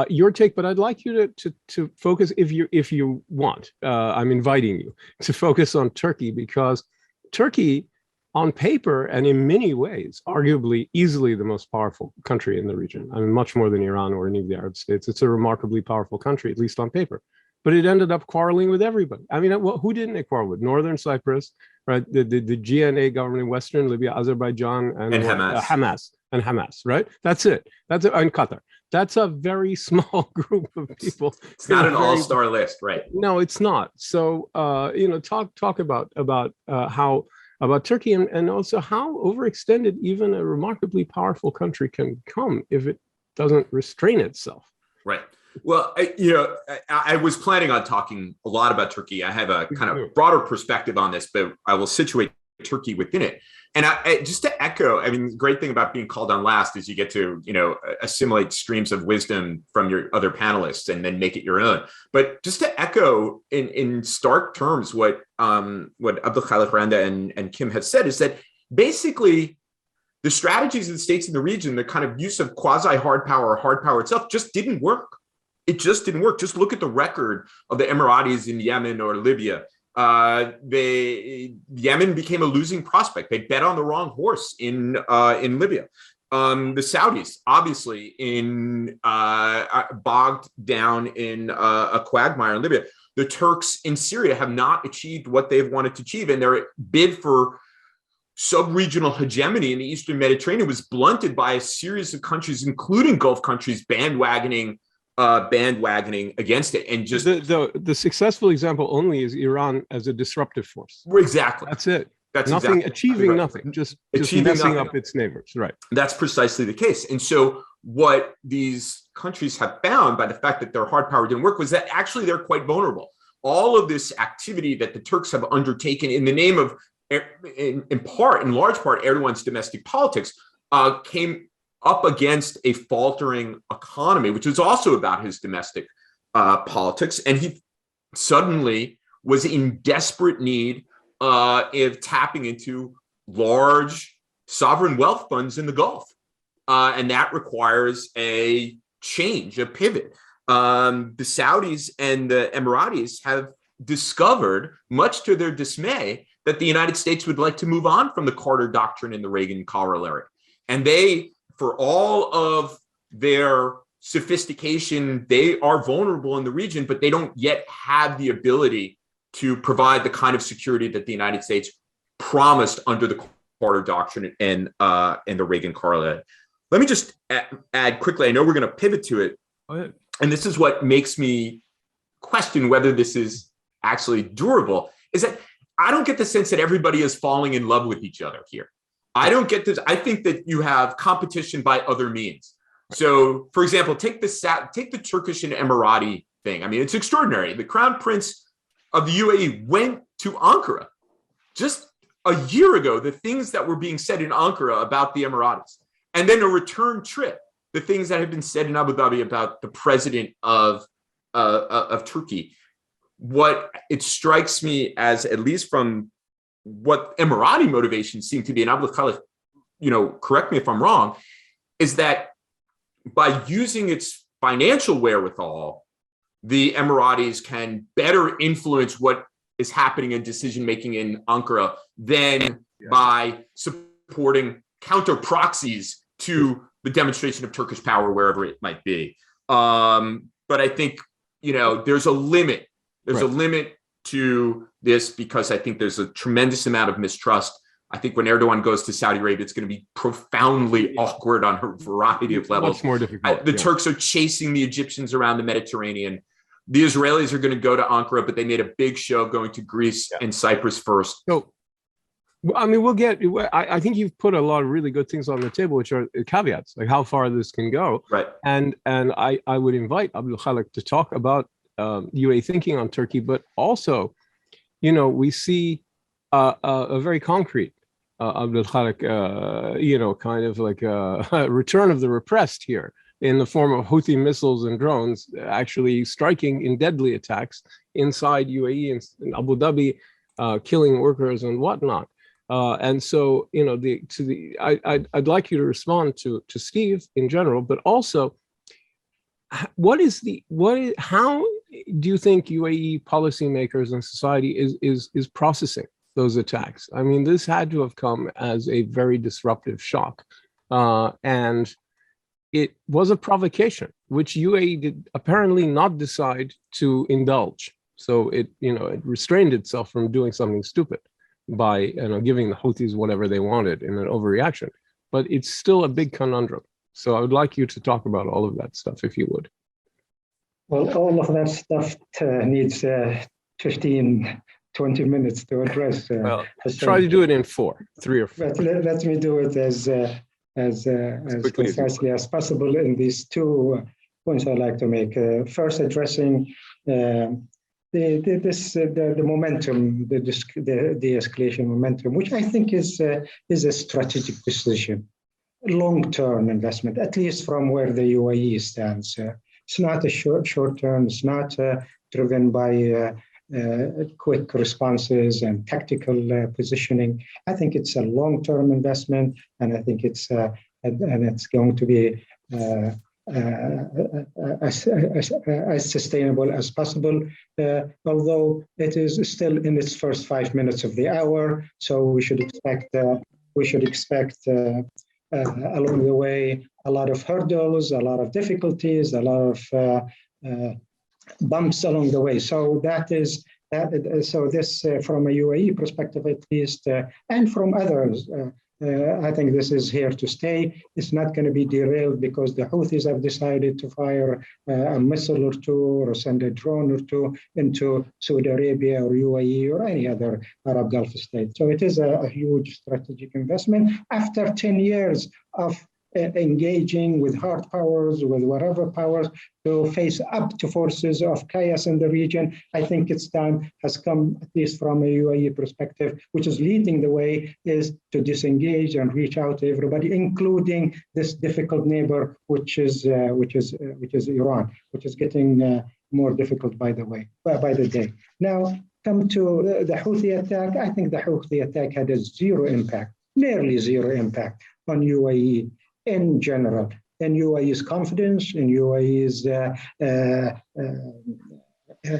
Speaker 2: Your take, but I'd like you to focus, if you want. I'm inviting you to focus on Turkey, because Turkey, on paper and in many ways, arguably easily the most powerful country in the region. I mean, much more than Iran or any of the Arab states. It's a remarkably powerful country, at least on paper. But it ended up quarreling with everybody. I mean, who didn't it quarrel with? Northern Cyprus, right? The GNA government in Western Libya, Azerbaijan, and Hamas, right? That's it. And Qatar. That's a very small group of people.
Speaker 6: It's not an all-star list, right?
Speaker 2: No, it's not. So, talk about Turkey, and also how overextended even a remarkably powerful country can come if it doesn't restrain itself.
Speaker 6: Right. Well, I was planning on talking a lot about Turkey. I have a kind of broader perspective on this, but I will situate Turkey within it. And just to echo, I mean, the great thing about being called on last is you get to, assimilate streams of wisdom from your other panelists and then make it your own. But just to echo in stark terms what Abdulkhaleq, Randa, and Kim have said, is that basically the strategies of the states in the region, the kind of use of quasi-hard power or hard power itself, just didn't work. It just didn't work. Just look at the record of the Emiratis in Yemen or Libya. Yemen became a losing prospect. They bet on the wrong horse in Libya. The Saudis, obviously, bogged down in a quagmire in Libya. The Turks in Syria have not achieved what they've wanted to achieve, and their bid for sub-regional hegemony in the Eastern Mediterranean was blunted by a series of countries, including Gulf countries, bandwagoning against it. And just
Speaker 2: the successful example only is Iran as a disruptive force.
Speaker 6: Exactly.
Speaker 2: That's it.
Speaker 6: That's
Speaker 2: nothing,
Speaker 6: exactly
Speaker 2: achieving
Speaker 6: right.
Speaker 2: Nothing, just messing up its neighbors. Right.
Speaker 6: That's precisely the case. And so what these countries have found by the fact that their hard power didn't work was that actually they're quite vulnerable. All of this activity that the Turks have undertaken in the name of, in large part, Erdogan's domestic politics, came up against a faltering economy, which was also about his domestic politics. And he suddenly was in desperate need of tapping into large sovereign wealth funds in the Gulf. And that requires a change, a pivot. The Saudis and the Emiratis have discovered, much to their dismay, that the United States would like to move on from the Carter Doctrine and the Reagan corollary. And they, for all of their sophistication, they are vulnerable in the region, but they don't yet have the ability to provide the kind of security that the United States promised under the Carter Doctrine and the Reagan corollary. Let me just add quickly, I know we're going to pivot to it, and this is what makes me question whether this is actually durable, is that I don't get the sense that everybody is falling in love with each other here. I don't get this. I think that you have competition by other means. So, for example, take the Turkish and Emirati thing. I mean, it's extraordinary. The Crown Prince of the UAE went to Ankara just a year ago, the things that were being said in Ankara about the Emiratis, and then a return trip, the things that have been said in Abu Dhabi about the president of Turkey. What it strikes me as, at least from what Emirati motivations seem to be, and Abdulkhaleq, correct me if I'm wrong, is that by using its financial wherewithal, the Emiratis can better influence what is happening in decision-making in Ankara than by supporting counter proxies to the demonstration of Turkish power wherever it might be. But I think, there's a limit. There's a limit to this because I think there's a tremendous amount of mistrust. I think when Erdogan goes to Saudi Arabia, it's going to be profoundly awkward on a variety of levels.
Speaker 2: Much more difficult.
Speaker 6: The Turks are chasing the Egyptians around the Mediterranean. The Israelis are going to go to Ankara, but they made a big show going to Greece and Cyprus first.
Speaker 2: So, I mean, I think you've put a lot of really good things on the table, which are caveats, like how far this can go.
Speaker 6: Right.
Speaker 2: And I would invite Abdulkhaleq to talk about UAE thinking on Turkey, but also, we see a very concrete Abdulkhaleq, kind of like a return of the repressed here in the form of Houthi missiles and drones actually striking in deadly attacks inside UAE and Abu Dhabi, killing workers and whatnot. And so, I'd like you to respond to Steve in general, but also, how do you think UAE policymakers and society is processing those attacks? I mean, this had to have come as a very disruptive shock, and it was a provocation, which UAE did apparently not decide to indulge. So it restrained itself from doing something stupid by giving the Houthis whatever they wanted in an overreaction. But it's still a big conundrum. So I would like you to talk about all of that stuff, if you would.
Speaker 4: Well, all of that stuff needs 15, 20 minutes to address.
Speaker 2: Well, try to do it in 3 or 4.
Speaker 4: But let me do it as precisely as possible in these 2 points I'd like to make. First, addressing the momentum, the de-escalation momentum, which I think is a strategic decision, long-term investment, at least from where the UAE stands. It's not a short term. It's not driven by quick responses and tactical positioning. I think it's a long-term investment, and I think it's going to be as sustainable as possible. Although it is still in its first 5 minutes of the hour, so we should expect along the way a lot of hurdles, a lot of difficulties, a lot of bumps along the way. So so this from a UAE perspective at least, and from others, I think this is here to stay. It's not going to be derailed because the Houthis have decided to fire a missile or 2 or send a drone or 2 into Saudi Arabia or UAE or any other Arab Gulf state. So it is a huge strategic investment after 10 years of engaging with hard powers, with whatever powers, to face up to forces of chaos in the region. I think its time has come, at least from a UAE perspective, which is leading the way, is to disengage and reach out to everybody, including this difficult neighbor, which is Iran, which is getting more difficult by the day. Now, come to the Houthi attack. I think the Houthi attack had a zero impact, nearly zero impact on UAE in general, in UAE's confidence, in UAE's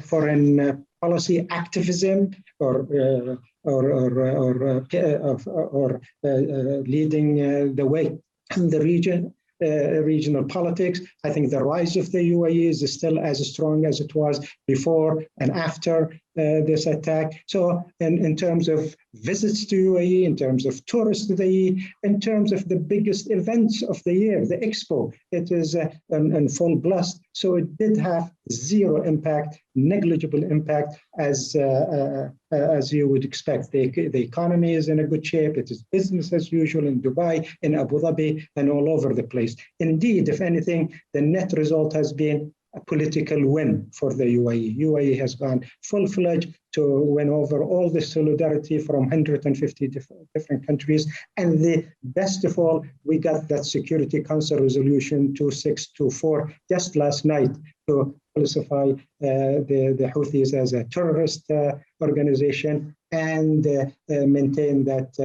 Speaker 4: foreign policy activism, or leading the way in the region. Regional politics. I think the rise of the UAE is still as strong as it was before and after this attack. So in terms of visits to UAE, in terms of tourists to the UAE, in terms of the biggest events of the year, the Expo, it is in full blast. So it did have zero impact, negligible impact, as you would expect. The economy is in a good shape. It is business as usual in Dubai, in Abu Dhabi, and all over the place. Indeed, if anything, the net result has been a political win for the UAE. UAE has gone full-fledged to win over all the solidarity from 150 different countries. And the best of all, we got that Security Council Resolution 2624 just last night to classify the Houthis as a terrorist organization and maintain that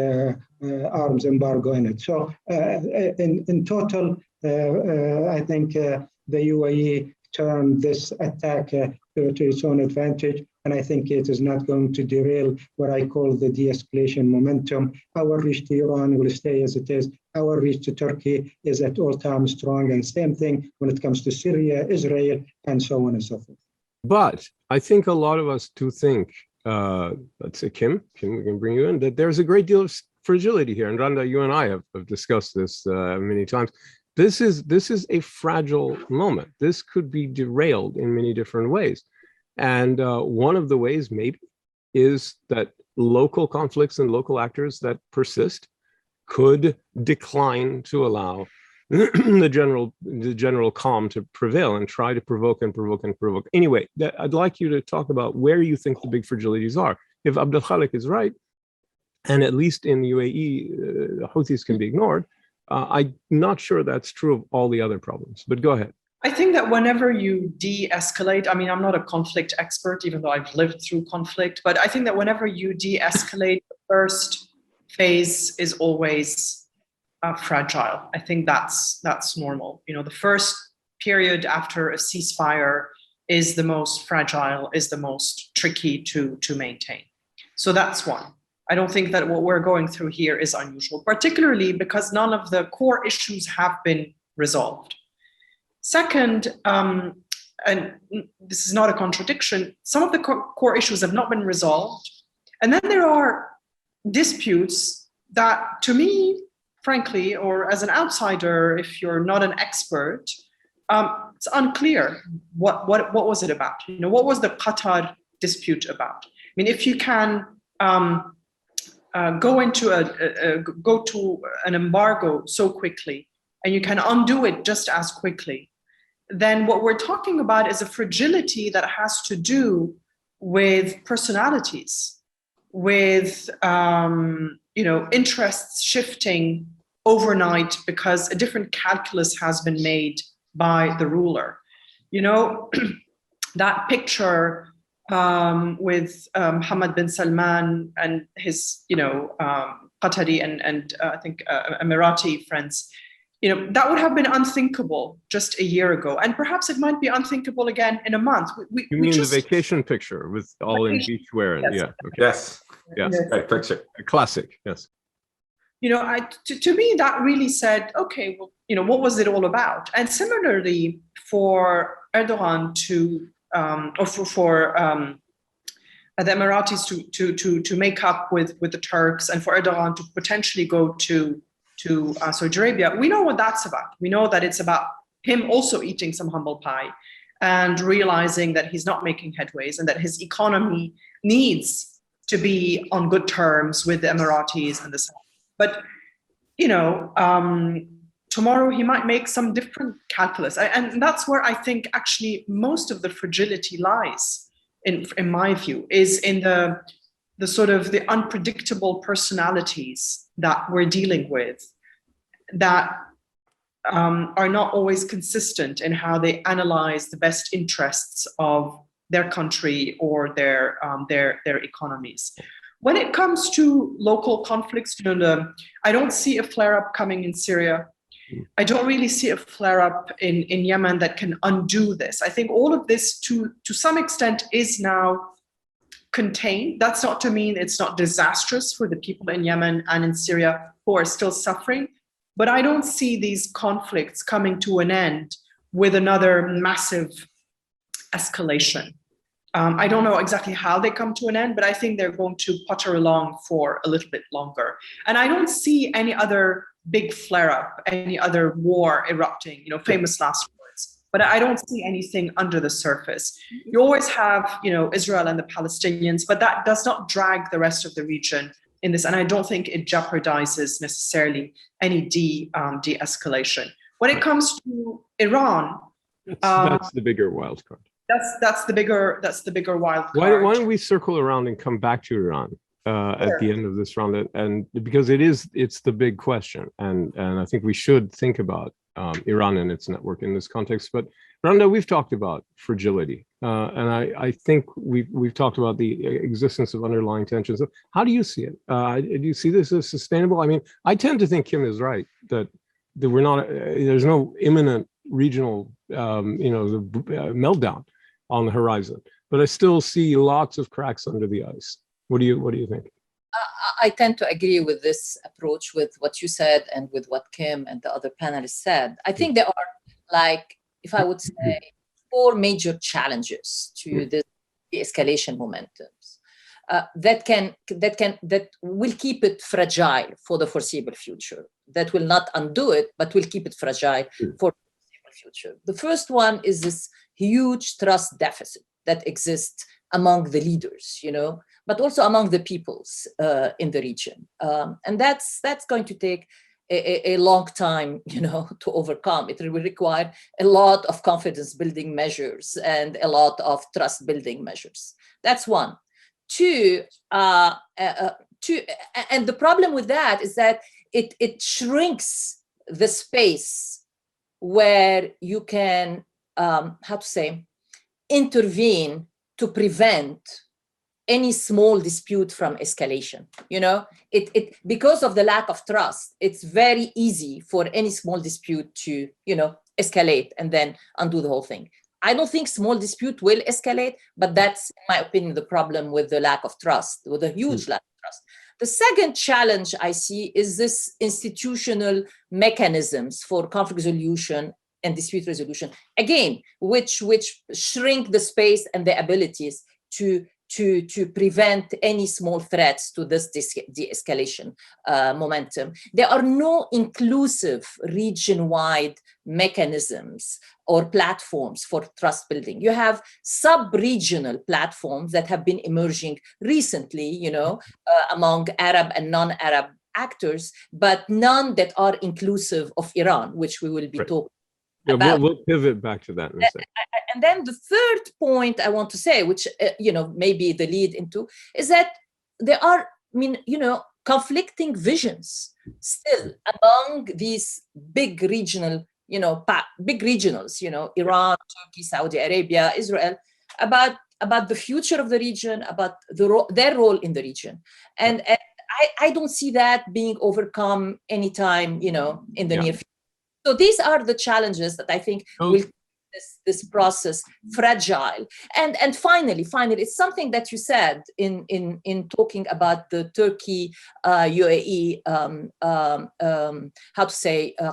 Speaker 4: arms embargo in it. So in total, I think the UAE turned this attack to its own advantage. And I think it is not going to derail what I call the de-escalation momentum. Our reach to Iran will stay as it is. Our reach to Turkey is at all times strong. And same thing when it comes to Syria, Israel, and so on and so forth.
Speaker 2: But I think a lot of us do think, let's say, Kim, we can bring you in, that there's a great deal of fragility here. And Randa, you and I have discussed this many times. This is a fragile moment. This could be derailed in many different ways. And one of the ways maybe is that local conflicts and local actors that persist could decline to allow the general calm to prevail and try to provoke and provoke and provoke. Anyway, I'd like you to talk about where you think the big fragilities are. If Abdulkhaleq is right, and at least in the UAE, the Houthis can be ignored, I'm not sure that's true of all the other problems, but go ahead.
Speaker 3: I think that whenever you de-escalate, I mean, I'm not a conflict expert, even though I've lived through conflict, but I think that whenever you de-escalate, the first phase is always fragile. I think that's normal. You know, the first period after a ceasefire is the most fragile, is the most tricky to maintain. So that's one. I don't think that what we're going through here is unusual, particularly because none of the core issues have been resolved. Second, and this is not a contradiction, some of the core issues have not been resolved. And then there are disputes that, to me, frankly, or as an outsider, if you're not an expert, it's unclear what was it about? You know, what was the Qatar dispute about? I mean, if you can go to an embargo so quickly, and you can undo it just as quickly, then what we're talking about is a fragility that has to do with personalities, with interests shifting overnight because a different calculus has been made by the ruler. You know, that picture with Hamad bin Salman and his, Qatari and I think Emirati friends, that would have been unthinkable just a year ago. And perhaps it might be unthinkable again in a month.
Speaker 2: You mean the vacation picture with all in beach wear?
Speaker 3: Yes.
Speaker 2: Yeah. Okay.
Speaker 6: Yes.
Speaker 2: Yes.
Speaker 6: Right, picture.
Speaker 2: A classic. Yes.
Speaker 3: To me, that really said, okay, well, what was it all about? And similarly, for Erdogan to, or for the Emiratis to make up with the Turks, and for Erdogan to potentially go to Saudi Arabia, we know what that's about. We know that it's about him also eating some humble pie and realizing that he's not making headways and that his economy needs to be on good terms with the Emiratis and the Saudis. But, tomorrow he might make some different calculus. And that's where I think actually most of the fragility lies, in my view, is in the sort of the unpredictable personalities that we're dealing with, that are not always consistent in how they analyze the best interests of their country or their economies. When it comes to local conflicts, I don't see a flare-up coming in Syria. I don't really see a flare-up in Yemen that can undo this. I think all of this, to some extent, is now contained. That's not to mean it's not disastrous for the people in Yemen and in Syria who are still suffering. But I don't see these conflicts coming to an end with another massive escalation. I don't know exactly how they come to an end, but I think they're going to putter along for a little bit longer. And I don't see any other big flare-up, any other war erupting, famous last words. But I don't see anything under the surface. You always have, Israel and the Palestinians, but that does not drag the rest of the region in this. And I don't think it jeopardizes necessarily any de-escalation. When it comes to Iran,
Speaker 2: that's the bigger wild card.
Speaker 3: That's the bigger wild card.
Speaker 2: Why don't we circle around and come back to Iran at the end of this round? And because it's the big question, and I think we should think about Iran and its network in this context. But Randa, we've talked about fragility, and I think we've talked about the existence of underlying tensions. How do you see it? Do you see this as sustainable? I mean, I tend to think Kim is right that we're not. There's no imminent regional, meltdown on the horizon, but I still see lots of cracks under the ice. What do you think?
Speaker 5: I tend to agree with this approach, with what you said and with what Kim and the other panelists said. I think there are, like, if I would say, 4 major challenges to this de-escalation momentums that will keep it fragile for the foreseeable future. That will not undo it, but will keep it fragile for the foreseeable future. The first one is this huge trust deficit that exists among the leaders, but also among the peoples in the region. And that's going to take a long time, to overcome. It will require a lot of confidence building measures and a lot of trust building measures. That's one. Two, and the problem with that is that it shrinks the space where you can, intervene to prevent any small dispute from escalation. Because of the lack of trust, it's very easy for any small dispute to, escalate and then undo the whole thing. I don't think small dispute will escalate, but that's, in my opinion, the problem with the lack of trust, with a huge lack of trust. The second challenge I see is this institutional mechanisms for conflict resolution and dispute resolution, again, which shrink the space and the abilities to prevent any small threats to this de-escalation momentum. There are no inclusive region-wide mechanisms or platforms for trust building. You have sub-regional platforms that have been emerging recently, among Arab and non-Arab actors, but none that are inclusive of Iran, which we will be talking about.
Speaker 2: We'll pivot back to that in a second.
Speaker 5: And then the third point I want to say, which, maybe the lead into, is that there are, conflicting visions still among these big regional, big regionals, Iran, Turkey, Saudi Arabia, Israel, about the future of the region, about their role in the region. And I don't see that being overcome anytime, in the near future. So these are the challenges that I think will keep this process fragile. And finally, it's something that you said in talking about the Turkey UAE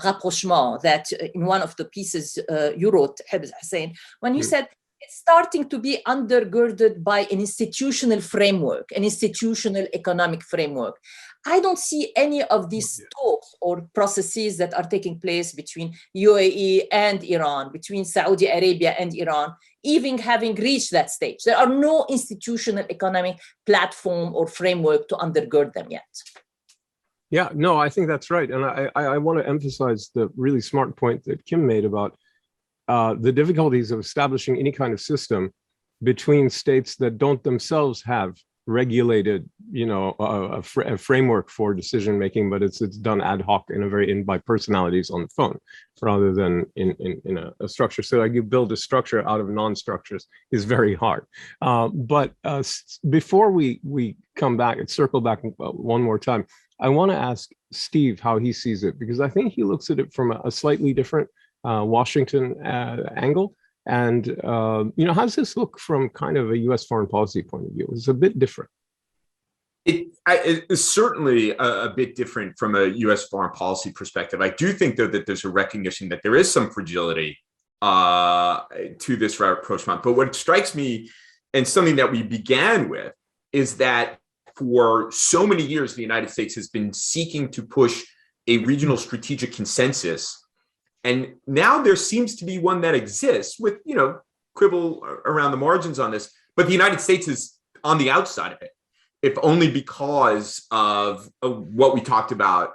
Speaker 5: rapprochement, that in one of the pieces you wrote, Hussein, when you said it's starting to be undergirded by an institutional framework, an institutional economic framework. I don't see any of these talks or processes that are taking place between UAE and Iran, between Saudi Arabia and Iran, even having reached that stage. There are no institutional economic platform or framework to undergird them yet.
Speaker 2: Yeah, no, I think that's right. And I want to emphasize the really smart point that Kim made about the difficulties of establishing any kind of system between states that don't themselves have regulated, a framework for decision making, but it's done ad hoc by personalities on the phone rather than in a structure. So like you build a structure out of non-structures is very hard. But before we come back and circle back one more time, I want to ask Steve how he sees it, because I think he looks at it from a slightly different Washington angle. And, how does this look from kind of a U.S. foreign policy point of view? It's a bit different.
Speaker 6: It is certainly a bit different from a U.S. foreign policy perspective. I do think, though, that there's a recognition that there is some fragility to this rapprochement. But what strikes me, and something that we began with, is that for so many years, the United States has been seeking to push a regional strategic consensus. And now there seems to be one that exists with, quibble around the margins on this, but the United States is on the outside of it, if only because of what we talked about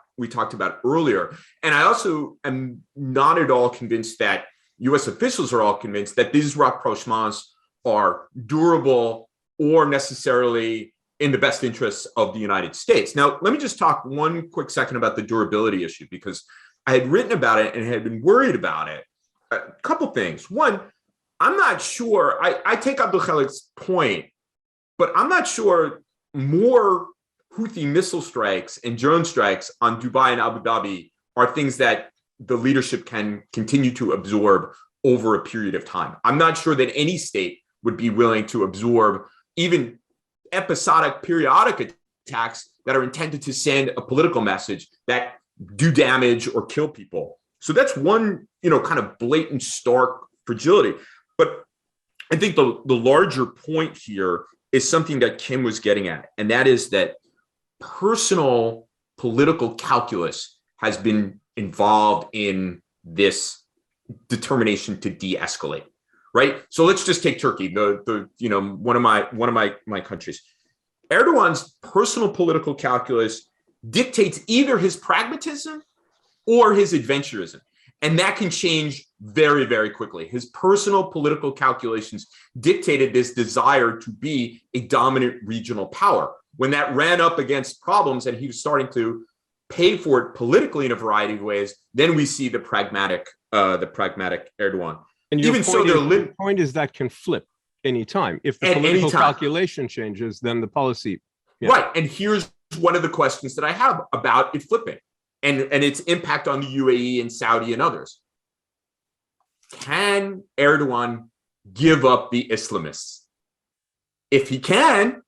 Speaker 6: earlier. And I also am not at all convinced that US officials are all convinced that these rapprochements are durable or necessarily in the best interests of the United States. Now, let me just talk one quick second about the durability issue, because I had written about it and had been worried about it. A couple things. One, I'm not sure, I take Abdulkhaleq's point, but I'm not sure more Houthi missile strikes and drone strikes on Dubai and Abu Dhabi are things that the leadership can continue to absorb over a period of time. I'm not sure that any state would be willing to absorb even episodic, periodic attacks that are intended to send a political message that do damage or kill people. So that's one, kind of blatant, stark fragility. But I think the larger point here is something that Kim was getting at, and that is that personal political calculus has been involved in this determination to de-escalate, right? So let's just take Turkey, one of my countries. Erdogan's personal political calculus dictates either his pragmatism or his adventurism. And that can change very, very quickly. His personal political calculations dictated this desire to be a dominant regional power. When that ran up against problems and he was starting to pay for it politically in a variety of ways, then we see the pragmatic Erdogan.
Speaker 2: And your point is that can flip anytime. If the political calculation changes, then the policy. Yeah.
Speaker 6: Right. And here's one of the questions that I have about it flipping and its impact on the UAE and Saudi and others. Can Erdogan give up the Islamists? If he can,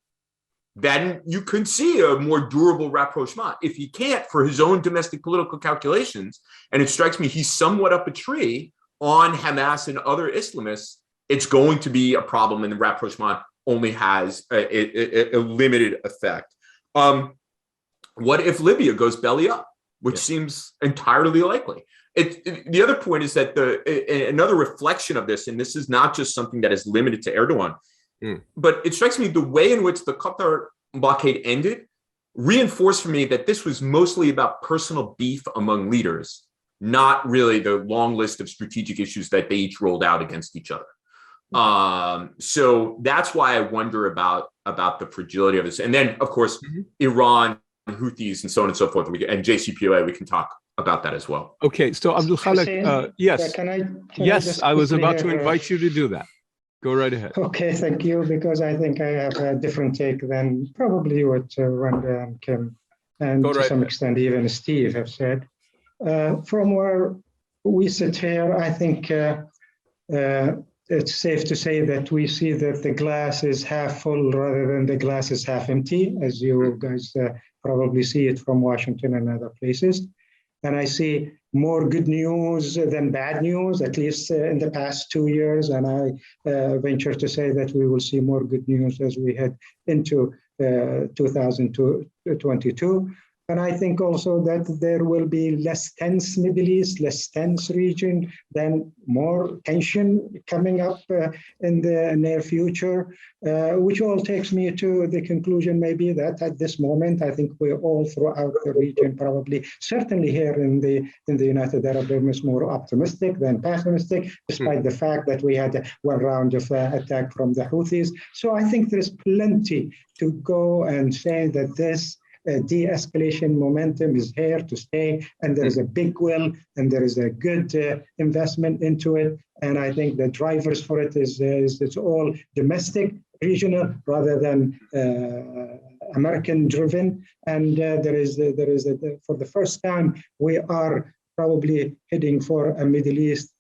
Speaker 6: then you can see a more durable rapprochement. If he can't, for his own domestic political calculations, and it strikes me he's somewhat up a tree on Hamas and other Islamists, it's going to be a problem, and the rapprochement only has a limited effect. What if Libya goes belly up, which seems entirely likely? The other point is that another reflection of this, and this is not just something that is limited to Erdogan, but it strikes me the way in which the Qatar blockade ended reinforced for me that this was mostly about personal beef among leaders, not really the long list of strategic issues that they each rolled out against each other. So that's why I wonder about the fragility of this. And then, of course, Iran, Houthis, and so on and so forth, and JCPOA, we can talk about that as well.
Speaker 2: Okay, so Abdulkhaleq, yes. Yes, I was about to invite you to do that. Go right ahead.
Speaker 4: Okay, thank you, because I think I have a different take than probably what Randa and Kim, and to some extent even Steve have said. From where we sit here, I think it's safe to say that we see that the glass is half full rather than the glass is half empty, as you guys probably see it from Washington and other places. And I see more good news than bad news, at least in the past 2 years. And I venture to say that we will see more good news as we head into 2022. And I think also that there will be less tense Middle East, less tense region, then more tension coming up in the near future, which all takes me to the conclusion maybe that at this moment, I think we're all throughout the region, probably, certainly here in the United Arab Emirates, more optimistic than pessimistic, despite the fact that we had one round of attack from the Houthis. So I think there's plenty to go and say that this de-escalation momentum is here to stay, and there is a big will, and there is a good investment into it. And I think the drivers for it is it's all domestic, regional, rather than American driven. And for the first time, we are probably heading for a Middle East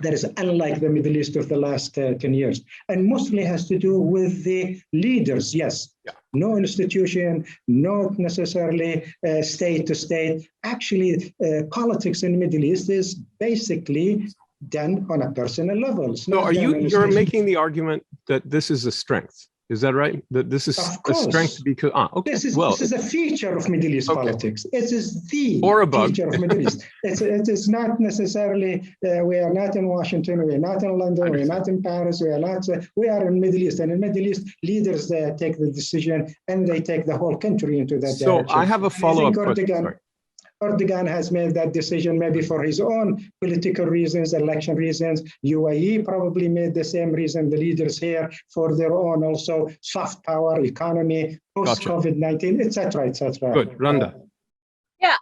Speaker 4: that is unlike the Middle East of the last 10 years. And mostly has to do with the leaders, yes. Yeah. No institution, not necessarily state to state. Actually, politics in the Middle East is basically done on a personal level.
Speaker 2: So you're making the argument that this is a strength. Is that right? That this is a strength because okay. This
Speaker 4: is a feature of Middle East politics. It is the feature of Middle East. It is not necessarily. We are not in Washington. We are not in London. We are not in Paris. We are not. We are in Middle East, and in Middle East, leaders take the decision, and they take the whole country into that direction.
Speaker 2: So I have a follow-up question.
Speaker 4: Erdogan has made that decision maybe for his own political reasons, election reasons. UAE probably made the same reason, the leaders here, for their own also soft power, economy, post-COVID-19, etc., etc.
Speaker 2: Good. Randa.
Speaker 5: Yeah,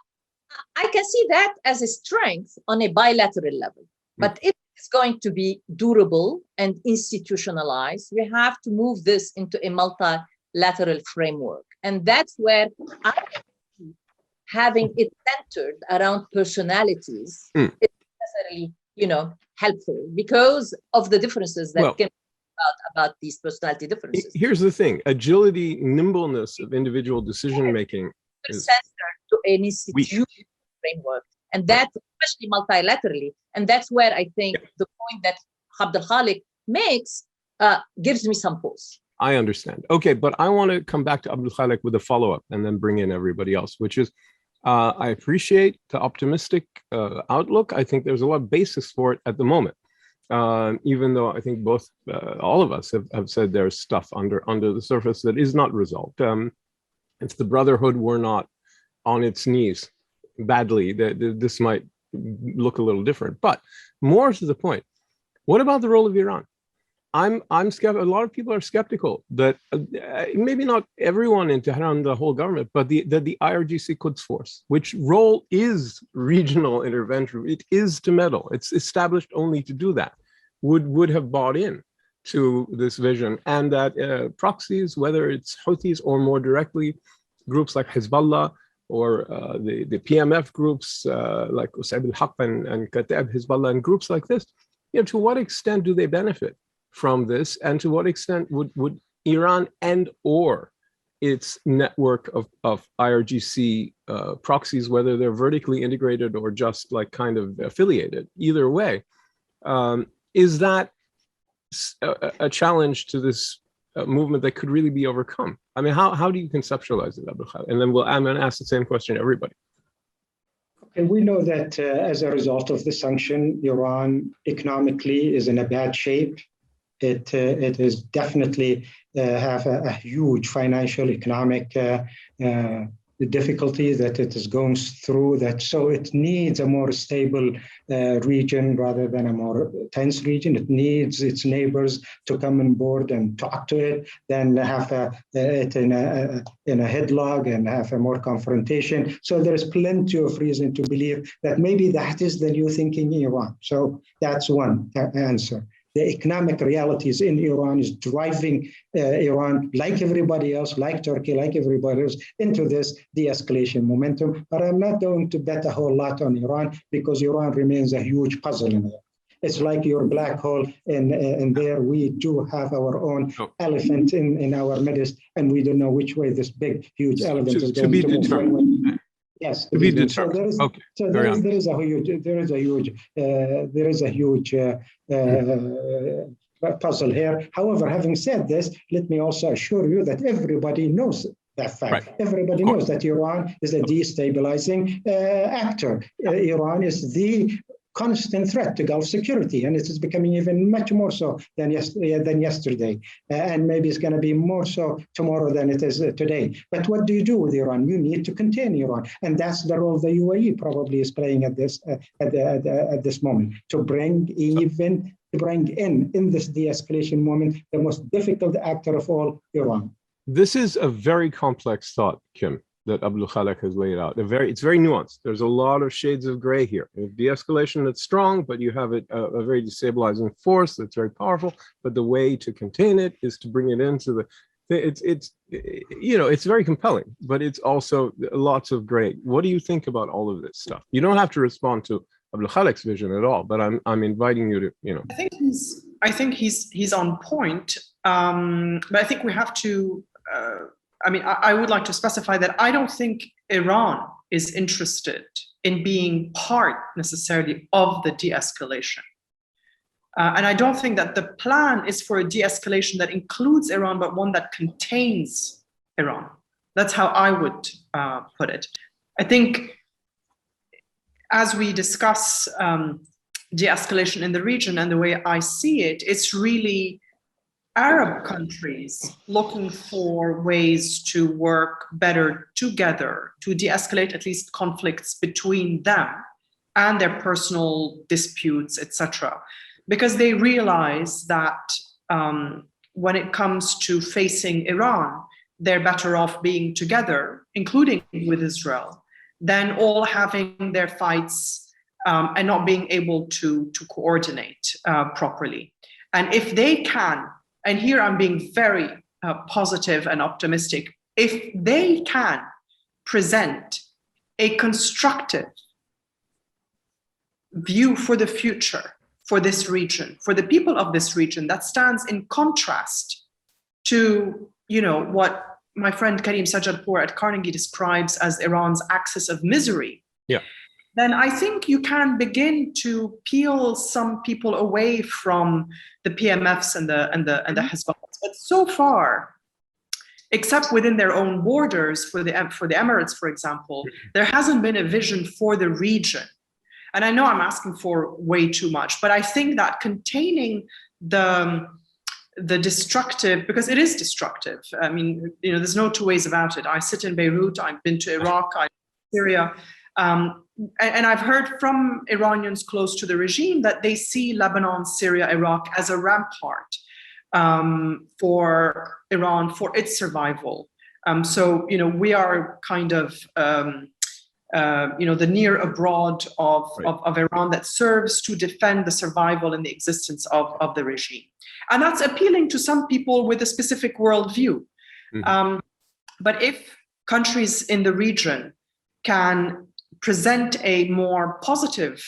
Speaker 5: I can see that as a strength on a bilateral level. But if it's going to be durable and institutionalized, we have to move this into a multilateral framework. And that's where having it centered around personalities is necessarily, helpful because of the differences that can about these personality differences.
Speaker 2: Here's the thing: agility, nimbleness of individual decision making is
Speaker 5: centered to an institutional framework, and that's especially multilaterally. And that's where I think the point that Abdulkhaleq makes gives me some pause.
Speaker 2: I understand. Okay, but I want to come back to Abdulkhaleq with a follow-up and then bring in everybody else, which is, I appreciate the optimistic outlook. I think there's a lot of basis for it at the moment, even though I think all of us have said there's stuff under the surface that is not resolved. If the Brotherhood were not on its knees badly, this might look a little different. But more to the point, what about the role of Iran? I'm skeptical. A lot of people are skeptical that maybe not everyone in Tehran, the whole government, but that the IRGC Quds Force, which role is regional intervention, it is to meddle. It's established only to do that. Would have bought in to this vision, and that proxies, whether it's Houthis or more directly groups like Hezbollah or the PMF groups like Abdulkhaleq and Kataib Hezbollah and groups like this, to what extent do they benefit from this, and to what extent would Iran and or its network of IRGC proxies, whether they're vertically integrated or just like kind of affiliated, either way, is that a challenge to this movement that could really be overcome? I mean, how do you conceptualize it, Abdulkhaleq? And then I'm going to ask the same question to everybody.
Speaker 4: And we know that as a result of the sanction, Iran economically is in a bad shape. It is definitely have a huge financial, economic difficulty that it is going through. So it needs a more stable region rather than a more tense region. It needs its neighbors to come on board and talk to it, then have it in a headlock and have a more confrontation. So there is plenty of reason to believe that maybe that is the new thinking in Iran. So that's one answer. The economic realities in Iran is driving Iran, like everybody else, like Turkey, like everybody else, into this de-escalation momentum. But I'm not going to bet a whole lot on Iran because Iran remains a huge puzzle in there. It's like your black hole, and there we do have our own elephant in our midst, and we don't know which way this big, huge elephant is going to be determined. Yes,
Speaker 2: to be determined.
Speaker 4: So there is a huge puzzle here. However, having said this, let me also assure you that everybody knows that fact.
Speaker 2: Right.
Speaker 4: Everybody knows that Iran is a destabilizing actor. Iran is the constant threat to Gulf security, and it is becoming even much more so than yesterday, and maybe it's going to be more so tomorrow than it is today. But what do you do with Iran? You need to contain Iran, and that's the role the UAE probably is playing at this moment, to bring in this de-escalation moment the most difficult actor of all, Iran.
Speaker 2: This is a very complex thought, Kim, that Abdulkhaleq has laid out. It's very nuanced. There's a lot of shades of gray here. De-escalation that's strong, but you have a very destabilizing force that's very powerful. But the way to contain it is to bring it into the. It's very compelling, but it's also lots of gray. What do you think about all of this stuff? You don't have to respond to Abdulkhaleq's vision at all, but I'm inviting you to
Speaker 3: I think he's on point, but I think we have to. I would like to specify that I don't think Iran is interested in being part necessarily of the de-escalation. And I don't think that the plan is for a de-escalation that includes Iran, but one that contains Iran. That's how I would put it. I think as we discuss de-escalation in the region and the way I see it, it's really Arab countries looking for ways to work better together to de-escalate at least conflicts between them and their personal disputes, etc. Because they realize that when it comes to facing Iran, they're better off being together, including with Israel, than all having their fights and not being able to coordinate properly. And if they can, and here I'm being very positive and optimistic, if they can present a constructive view for the future for this region, for the people of this region, that stands in contrast to, what my friend Karim Sajjadpour at Carnegie describes as Iran's axis of misery.
Speaker 2: Yeah.
Speaker 3: Then I think you can begin to peel some people away from the PMFs and the Hezbollah. But so far, except within their own borders, for the Emirates, for example, there hasn't been a vision for the region. And I know I'm asking for way too much, but I think that containing the destructive, because it is destructive. I mean, there's no two ways about it. I sit in Beirut, I've been to Iraq, I've been to Syria. And I've heard from Iranians close to the regime that they see Lebanon, Syria, Iraq as a rampart for Iran, for its survival. So, we are kind of, the near abroad of Iran that serves to defend the survival and the existence of the regime. And that's appealing to some people with a specific worldview. Mm-hmm. But if countries in the region can present a more positive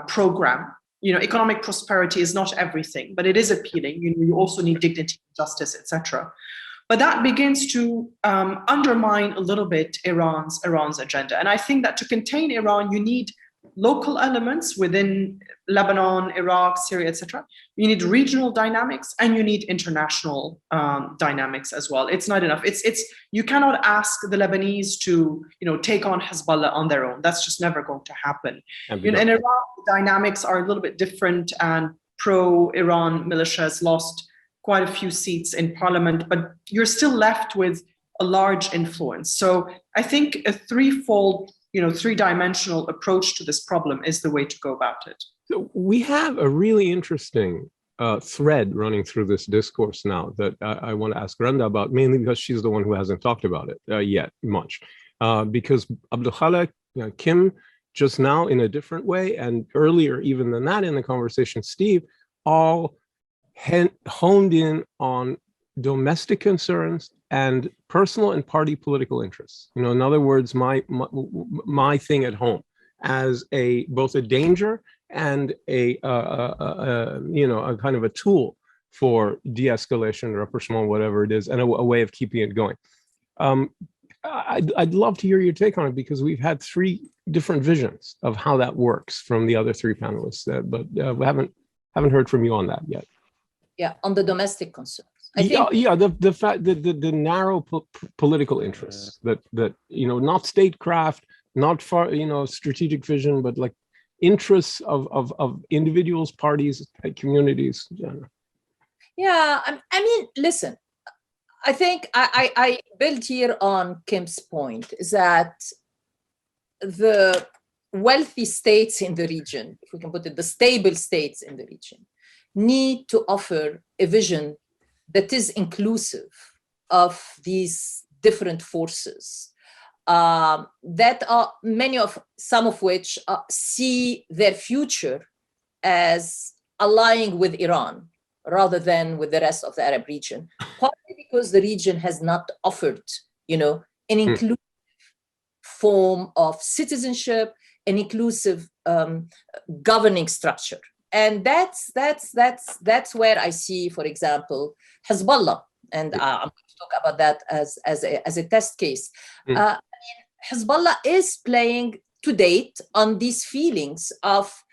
Speaker 3: program, economic prosperity is not everything, but it is appealing. You also need dignity, justice, etc. But that begins to undermine a little bit Iran's agenda. And I think that to contain Iran, you need local elements within Lebanon, Iraq, Syria, etc. You need regional dynamics and you need international dynamics as well. It's not enough. You cannot ask the Lebanese to take on Hezbollah on their own. That's just never going to happen. In Iraq, the dynamics are a little bit different, and pro-Iran militias lost quite a few seats in parliament, but you're still left with a large influence. So I think a threefold, three-dimensional approach to this problem is the way to go about it.
Speaker 2: So we have a really interesting thread running through this discourse now that I want to ask Randa about, mainly because she's the one who hasn't talked about it yet much. Because Abdulkhaleq, Kim, just now in a different way, and earlier even than that in the conversation, Steve, all honed in on domestic concerns and personal and party political interests. In other words, my thing at home as both a danger and a kind of a tool for de-escalation, rapprochement, whatever it is, and a way of keeping it going. I'd love to hear your take on it, because we've had three different visions of how that works from the other three panelists, but we haven't heard from you on that yet.
Speaker 5: Yeah, on the domestic concerns. I think
Speaker 2: the fact that the narrow political interests that not statecraft, not far strategic vision, but like interests of individuals, parties, communities.
Speaker 5: Yeah, I mean, listen, I think I build here on Kim's point is that the wealthy states in the region, if we can put it, the stable states in the region, need to offer a vision that is inclusive of these different forces that are some of which see their future as allying with Iran rather than with the rest of the Arab region, partly because the region has not offered, an inclusive form of citizenship, an inclusive governing structure. And that's where I see, for example, Hezbollah, and I'm going to talk about that as a test case. Hezbollah is playing to date on these feelings of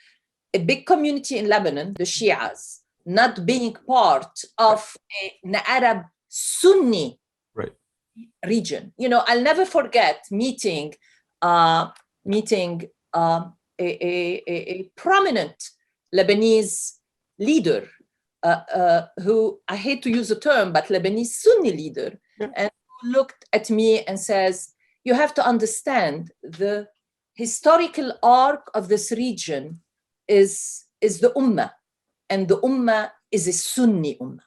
Speaker 5: a big community in Lebanon, the Shias, not being part of an Arab Sunni region. I'll never forget meeting a prominent Lebanese leader who, I hate to use the term, but Lebanese Sunni leader, and who looked at me and says, you have to understand the historical arc of this region is the Ummah, and the Ummah is a Sunni Ummah.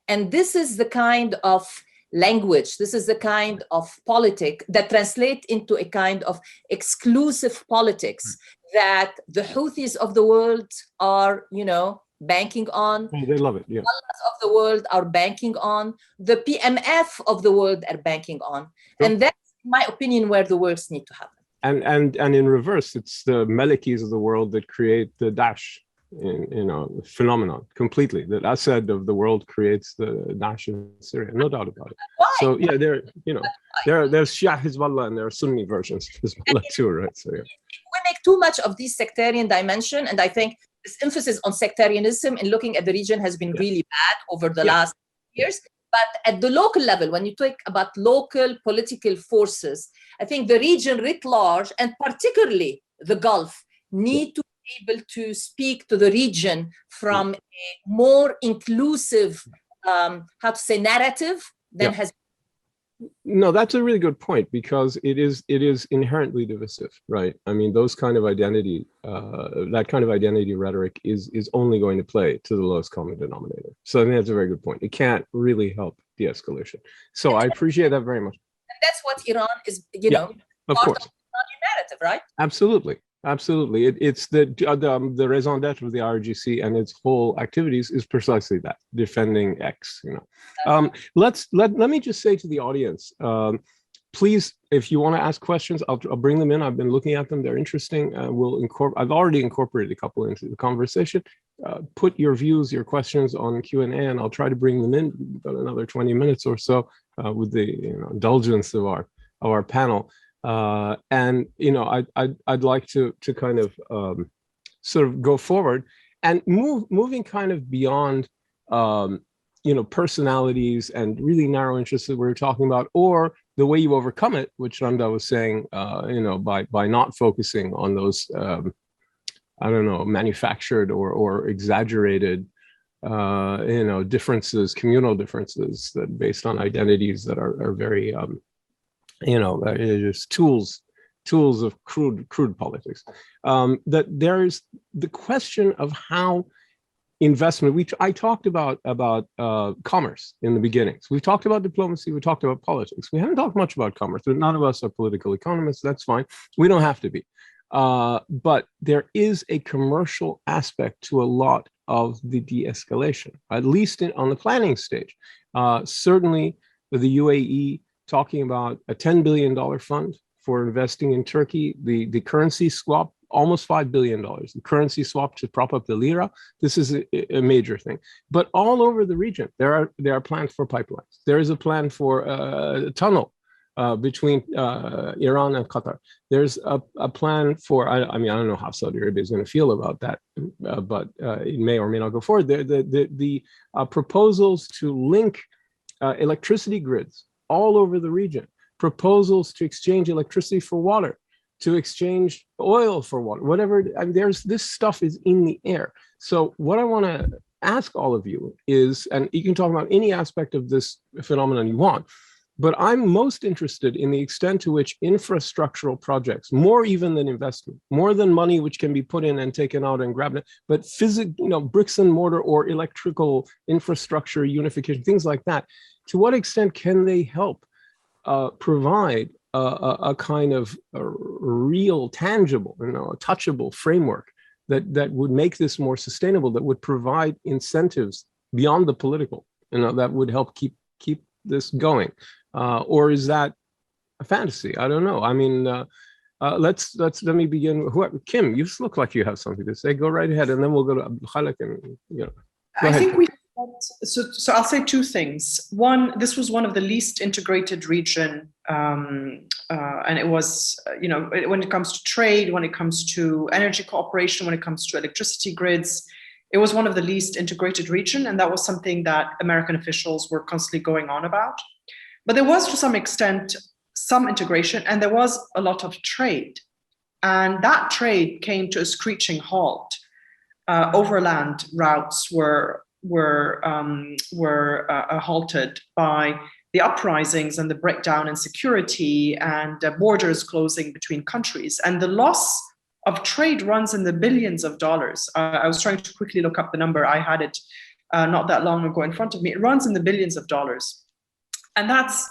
Speaker 5: And this is the kind of language, this is the kind of politic that translate into a kind of exclusive politics that the Houthis of the world are, banking on.
Speaker 2: Oh, they love it, yeah.
Speaker 5: Of the world are banking on. The PMF of the world are banking on. Sure. And that's, in my opinion, where the works need to happen.
Speaker 2: And in reverse, it's the Malikis of the world that create the Daesh, phenomenon completely. That Assad of the world creates the Daesh in Syria, no doubt about it. Why? So yeah, there's Shia Hezbollah and there are Sunni versions of Hezbollah too, right? So yeah.
Speaker 5: We make too much of this sectarian dimension, and I think this emphasis on sectarianism in looking at the region has been really bad over the last years. But at the local level, when you talk about local political forces, I think the region writ large, and particularly the Gulf, need to be able to speak to the region from a more inclusive, narrative than has.
Speaker 2: No, that's a really good point, because it is inherently divisive, right? I mean, those kind of identity, that kind of identity rhetoric is only going to play to the lowest common denominator. So I think that's a very good point. It can't really help de-escalation. So I appreciate that very much.
Speaker 5: And that's what Iran is,
Speaker 2: of course,
Speaker 5: of the narrative, right?
Speaker 2: Absolutely. Absolutely. It's the raison d'etre of the RGC and its whole activities is precisely that, defending X, Let me just say to the audience, please, if you want to ask questions, I'll bring them in. I've been looking at them. They're interesting. I've already incorporated a couple into the conversation. Put your views, your questions on Q&A, and I'll try to bring them in. We've got another 20 minutes or so with the indulgence of our panel. And I'd like to kind of sort of go forward and moving kind of beyond personalities and really narrow interests that we were talking about, or the way you overcome it, which Randa was saying, by not focusing on those manufactured or exaggerated differences, communal differences that based on identities that are very just tools of crude politics. That there's the question of how investment. I talked about commerce in the beginnings. We've talked about diplomacy. We talked about politics. We haven't talked much about commerce. But none of us are political economists. That's fine. We don't have to be. But there is a commercial aspect to a lot of the de-escalation, at least on the planning stage. Certainly, the UAE talking about a $10 billion fund for investing in Turkey, the currency swap, almost $5 billion. The currency swap to prop up the lira. This is a major thing. But all over the region, there are plans for pipelines. There is a plan for a tunnel between Iran and Qatar. There's a plan for, I mean, I don't know how Saudi Arabia is going to feel about that, but it may or may not go forward. The proposals to link electricity grids all over the region, proposals to exchange electricity for water, to exchange oil for water, whatever. I mean, this stuff is in the air. So what I want to ask all of you is, and you can talk about any aspect of this phenomenon you want, but I'm most interested in the extent to which infrastructural projects, more even than investment, more than money which can be put in and taken out and grabbed, but physical, bricks and mortar or electrical infrastructure unification, things like that, to what extent can they help provide a kind of a real, tangible, a touchable framework that would make this more sustainable, that would provide incentives beyond the political, that would help keep this going, or is that a fantasy? I don't know. I mean, let me begin. Kim, you look like you have something to say. Go right ahead, and then we'll go to Abdulkhaleq and Go ahead,
Speaker 3: think we. So I'll say two things. One, this was one of the least integrated region, and it was, when it comes to trade, when it comes to energy cooperation, when it comes to electricity grids, it was one of the least integrated region, and that was something that American officials were constantly going on about. But there was, to some extent, some integration, and there was a lot of trade, and that trade came to a screeching halt. Overland routes were halted by the uprisings and the breakdown in security and borders closing between countries. And the loss of trade runs in the billions of dollars. I was trying to quickly look up the number. I had it not that long ago in front of me. It runs in the billions of dollars. And that's,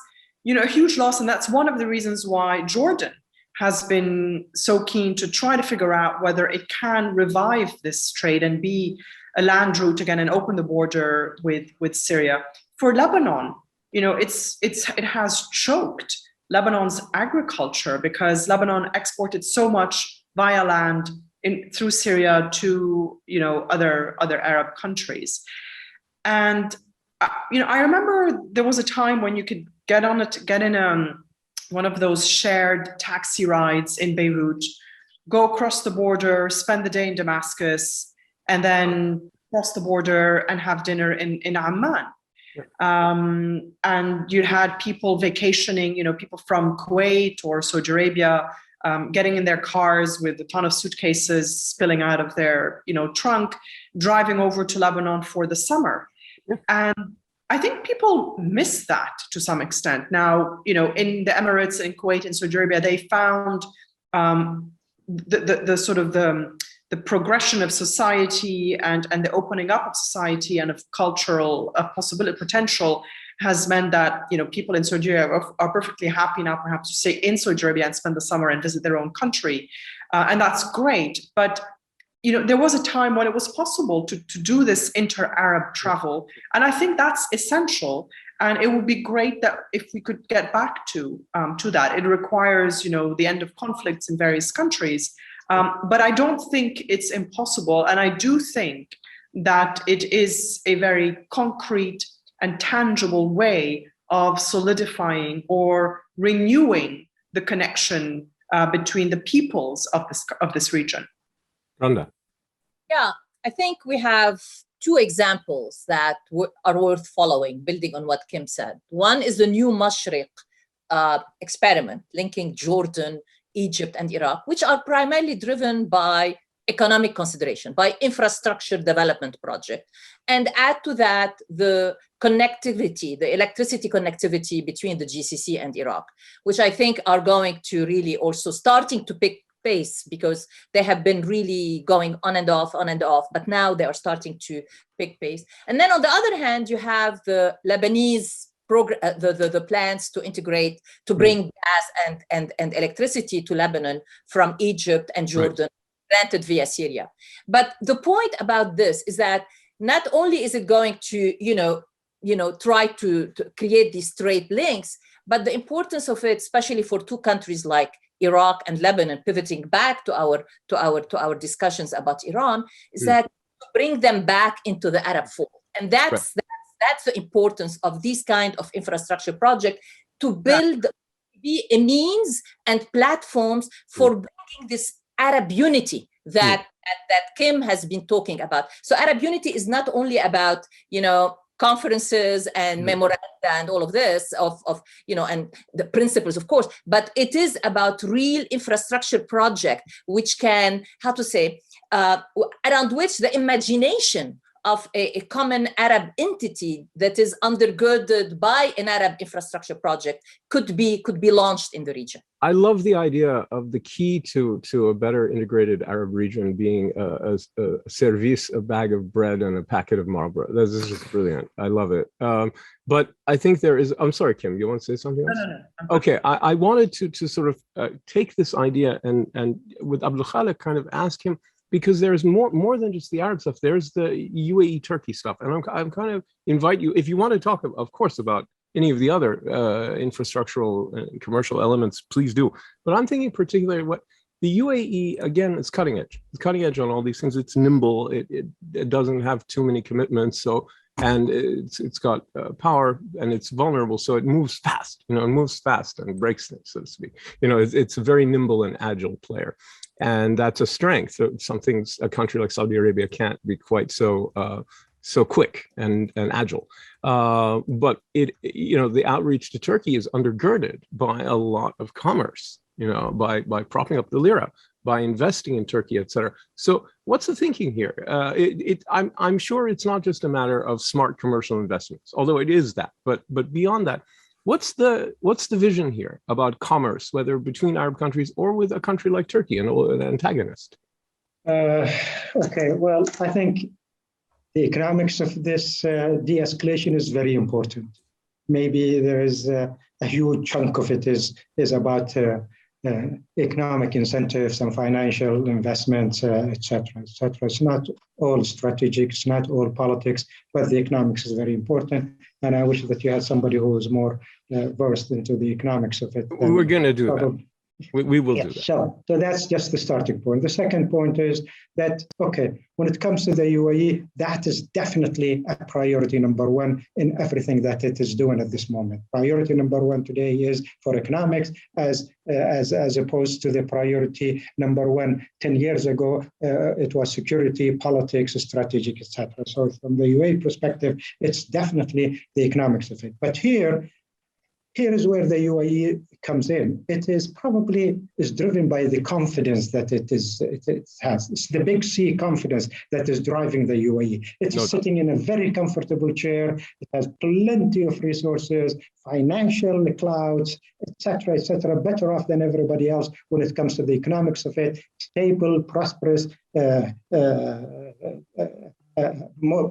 Speaker 3: a huge loss. And that's one of the reasons why Jordan has been so keen to try to figure out whether it can revive this trade and be a land route again and open the border with Syria. For Lebanon, it has choked Lebanon's agriculture because Lebanon exported so much via land through Syria to other Arab countries. And I remember there was a time when you could get in one of those shared taxi rides in Beirut, go across the border, spend the day in Damascus, and then cross the border and have dinner in Amman. And you had people vacationing, people from Kuwait or Saudi Arabia, getting in their cars with a ton of suitcases spilling out of their, trunk, driving over to Lebanon for the summer. And I think people miss that to some extent. Now, in the Emirates, in Kuwait, and Saudi Arabia, they found the progression of society and the opening up of society and of cultural possibility potential has meant that people in Saudi Arabia are perfectly happy now perhaps to stay in Saudi Arabia and spend the summer and visit their own country, and that's great. But there was a time when it was possible to do this inter-Arab travel, and I think that's essential. And it would be great that if we could get back to that. It requires the end of conflicts in various countries. But I don't think it's impossible. And I do think that it is a very concrete and tangible way of solidifying or renewing the connection between the peoples of this region.
Speaker 2: Randa.
Speaker 5: Yeah, I think we have two examples that are worth following, building on what Kim said. One is the new Mashriq experiment, linking Jordan, Egypt, and Iraq, which are primarily driven by economic consideration, by infrastructure development project. And add to that the connectivity, the electricity connectivity between the GCC and Iraq, which I think are going to really also starting to pick pace because they have been really going on and off, but now they are starting to pick pace. And then on the other hand, you have the Lebanese the plans to integrate, to bring gas and electricity to Lebanon from Egypt and Jordan, granted via Syria. But the point about this is that not only is it going to, try to create these trade links, but the importance of it, especially for two countries like Iraq and Lebanon, pivoting back to our discussions about Iran, is that to bring them back into the Arab fold. And that's the importance of these kind of infrastructure project to build be a means and platforms for bringing this Arab unity that Kim has been talking about. So Arab unity is not only about, conferences and memoranda and all of this and the principles, of course, but it is about real infrastructure project, which can, around which the imagination of a common Arab entity that is undergirded by an Arab infrastructure project could be launched in the region.
Speaker 2: I love the idea of the key to a better integrated Arab region being a service, a bag of bread and a packet of Marlboro. This is just brilliant. I love it. But I think there is, I'm sorry, Kim, you want to say something else?
Speaker 3: No.
Speaker 2: Okay, I wanted to sort of take this idea and with Abdulkhaleq kind of ask him, because there's more than just the Arab stuff. There's the UAE Turkey stuff. And I'm kind of invite you, if you want to talk, of course, about any of the other infrastructural and commercial elements, please do. But I'm thinking particularly what the UAE, again, is cutting edge. It's cutting edge on all these things. It's nimble. It doesn't have too many commitments. And it's got power and it's vulnerable. So it moves fast, it moves fast and breaks things, so to speak. It's a very nimble and agile player. And that's a strength. Something a country like Saudi Arabia can't be quite so quick and agile. But the outreach to Turkey is undergirded by a lot of commerce, by propping up the lira, by investing in Turkey, et cetera. So what's the thinking here? I'm sure it's not just a matter of smart commercial investments, although it is that. But beyond that, what's the vision here about commerce, whether between Arab countries or with a country like Turkey, an antagonist?
Speaker 4: Okay, well, I think the economics of this de-escalation is very important. Maybe there is a huge chunk of it is about economic incentives and financial investments, et cetera, et cetera. It's not all strategic, it's not all politics, but the economics is very important. And I wish that you had somebody who was more versed into the economics of it.
Speaker 2: We're going to do that. We will do that.
Speaker 4: So that's just the starting point. The second point is that, when it comes to the UAE, that is definitely a priority number one in everything that it is doing at this moment. Priority number one today is for economics, as opposed to the priority number one 10 years ago. It was security, politics, strategic, etc. So from the UAE perspective, it's definitely the economics of it. But here is where the UAE comes in. It is driven by the confidence that it has. It's the big C confidence that is driving the UAE. It is sitting in a very comfortable chair. It has plenty of resources, financial clouds, etc., better off than everybody else when it comes to the economics of it. Stable, prosperous,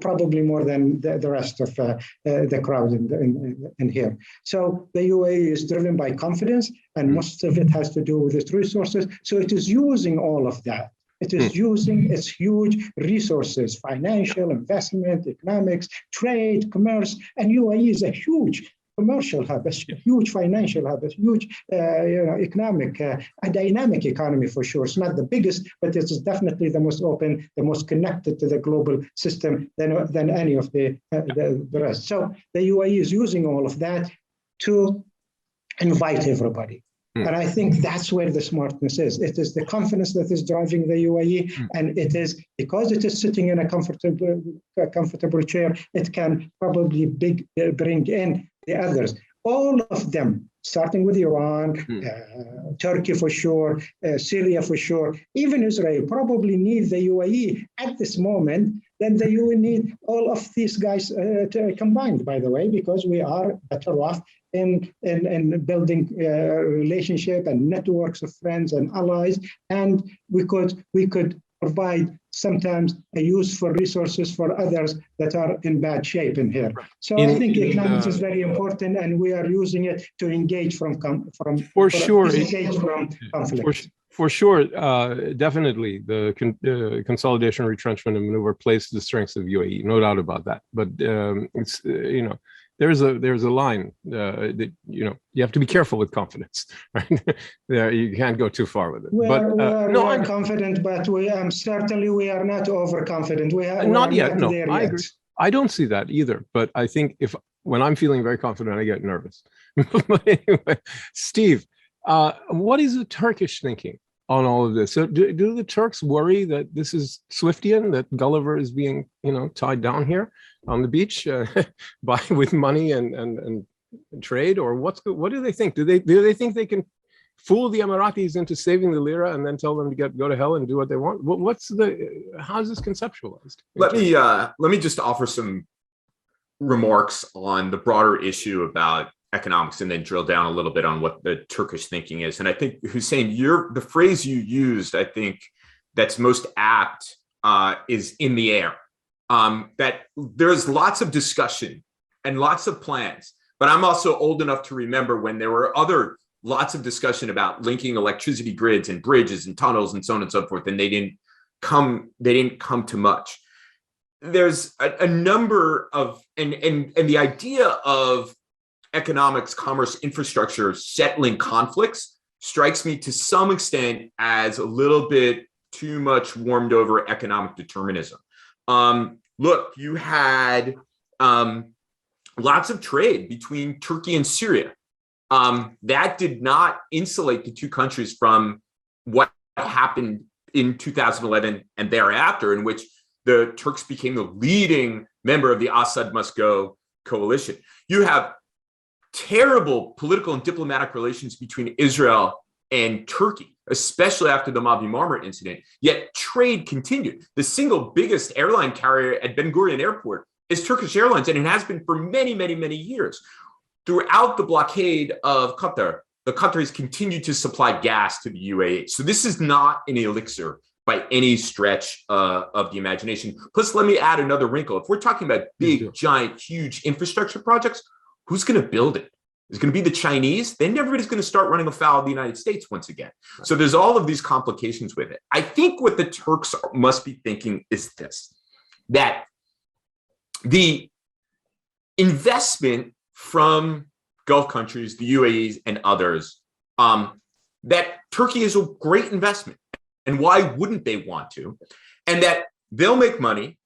Speaker 4: probably more than the rest of the crowd in here. So the UAE is driven by confidence, and most of it has to do with its resources. So it is using all of that. It is using its huge resources, financial, investment, economics, trade, commerce, and UAE is a huge commercial hub, a huge financial hub, a huge economic, a dynamic economy for sure. It's not the biggest, but it is definitely the most open, the most connected to the global system than any of the rest. So the UAE is using all of that to invite everybody. And I think that's where the smartness is. It is the confidence that is driving the UAE, and it is because it is sitting in a comfortable chair, it can probably bring in the others. All of them, starting with Iran, Turkey for sure, Syria for sure, even Israel probably need the UAE at this moment. Then the UAE need all of these guys combined, by the way, because we are better off in building relationship and networks of friends and allies, and we could provide sometimes a useful resources for others that are in bad shape in here. So I think economics is very important, and we are using it to engage from conflict.
Speaker 2: For sure, definitely the consolidation, retrenchment, and maneuver plays to the strengths of UAE, no doubt about that. But it's there's a line that you have to be careful with confidence, right? You can't go too far with it.
Speaker 4: I'm confident, but certainly we are not overconfident.
Speaker 2: Not yet. No, I agree. I don't see that either. But I think when I'm feeling very confident, I get nervous. But anyway, Steve, what is the Turkish thinking on all of this? So do the Turks worry that this is Swiftian, that Gulliver is being, tied down here on the beach with money and trade, or what do they think? Do they think they can fool the Emiratis into saving the lira and then tell them to go to hell and do what they want? How is this conceptualized?
Speaker 6: Let me just offer some remarks on the broader issue about economics and then drill down a little bit on what the Turkish thinking is. And I think, Hussein, the phrase you used, I think that's most apt is in the air. That there's lots of discussion and lots of plans, but I'm also old enough to remember when there were lots of discussion about linking electricity grids and bridges and tunnels and so on and so forth, and they didn't come to much. There's a number of, and the idea of economics, commerce, infrastructure settling conflicts strikes me to some extent as a little bit too much warmed over economic determinism. Look, you had lots of trade between Turkey and Syria. That did not insulate the two countries from what happened in 2011 and thereafter, in which the Turks became the leading member of the Assad must go coalition. You have terrible political and diplomatic relations between Israel and Turkey, especially after the Mavi Marmara incident, yet trade continued. The single biggest airline carrier at Ben Gurion Airport is Turkish Airlines, and it has been for many, many, many years. Throughout the blockade of Qatar, the Qataris continued to supply gas to the UAE. So this is not an elixir by any stretch of the imagination. Plus, let me add another wrinkle. If we're talking about big, giant, huge infrastructure projects, who's going to build it? Is it going to be the Chinese? Then everybody's going to start running afoul of the United States once again. So there's all of these complications with it. I think what the Turks must be thinking is this, that the investment from Gulf countries, the UAEs and others, that Turkey is a great investment. And why wouldn't they want to? And that they'll make money,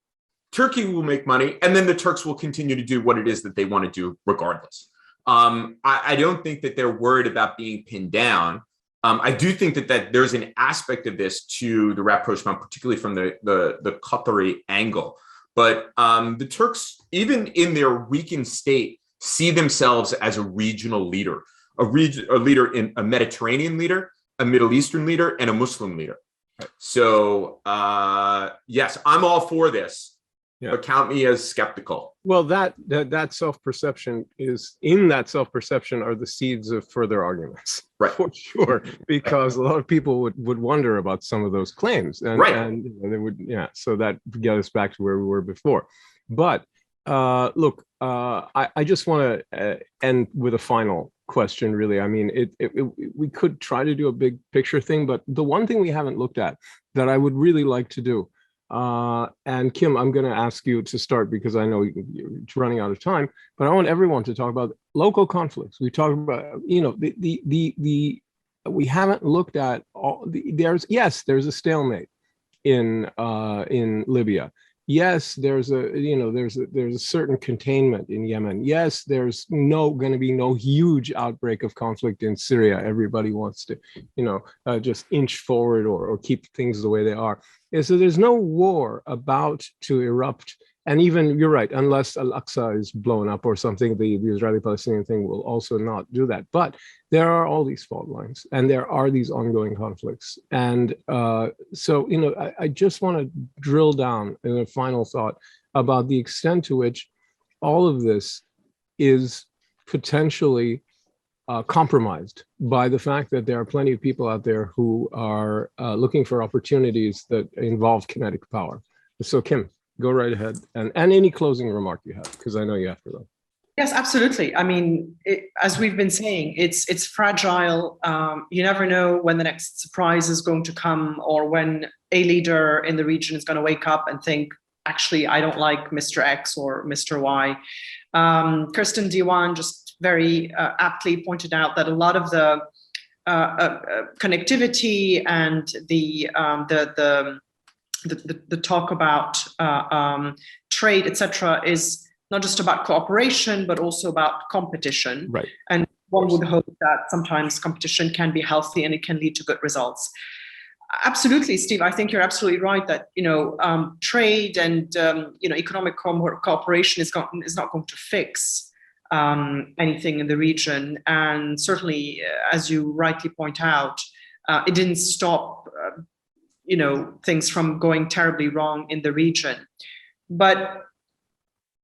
Speaker 6: Turkey will make money, and then the Turks will continue to do what it is that they want to do regardless. I don't think that they're worried about being pinned down. I do think that there's an aspect of this to the rapprochement, particularly from the Qatari angle. But the Turks, even in their weakened state, see themselves as a regional leader, a leader in a Mediterranean leader, a Middle Eastern leader, and a Muslim leader. So yes, I'm all for this, but count me as skeptical.
Speaker 2: Well, that self-perception are the seeds of further arguments,
Speaker 6: right?
Speaker 2: For sure, because a lot of people would wonder about some of those claims, and they would, so that get us back to where we were before. But look, I just want to end with a final question, really. I mean, we could try to do a big picture thing, but the one thing we haven't looked at that I would really like to do, and Kim, I'm going to ask you to start because I know you're running out of time, but I want everyone to talk about local conflicts. We talk about, we haven't looked at all. There's a stalemate in Libya. Yes, there's a certain containment in Yemen. Yes, there's going to be no huge outbreak of conflict in Syria. Everybody wants to, just inch forward or keep things the way they are. And so there's no war about to erupt. And even, you're right, unless Al-Aqsa is blown up or something, the Israeli-Palestinian thing will also not do that. But there are all these fault lines and there are these ongoing conflicts. And so, I just want to drill down in a final thought about the extent to which all of this is potentially compromised by the fact that there are plenty of people out there who are looking for opportunities that involve kinetic power. So, Kim, go right ahead, and any closing remark you have, because I know you have to run.
Speaker 3: Yes, absolutely. I mean, as we've been saying, it's fragile. You never know when the next surprise is going to come, or when a leader in the region is going to wake up and think, actually, I don't like Mr. X or Mr. Y. Kirsten Diwan just very aptly pointed out that a lot of the connectivity and the talk about trade, etc., is not just about cooperation, but also about competition.
Speaker 2: Right.
Speaker 3: And one would hope that sometimes competition can be healthy and it can lead to good results. Absolutely, Steve. I think you're absolutely right that trade and economic cooperation is not going to fix anything in the region. And certainly, as you rightly point out, it didn't stop things from going terribly wrong in the region.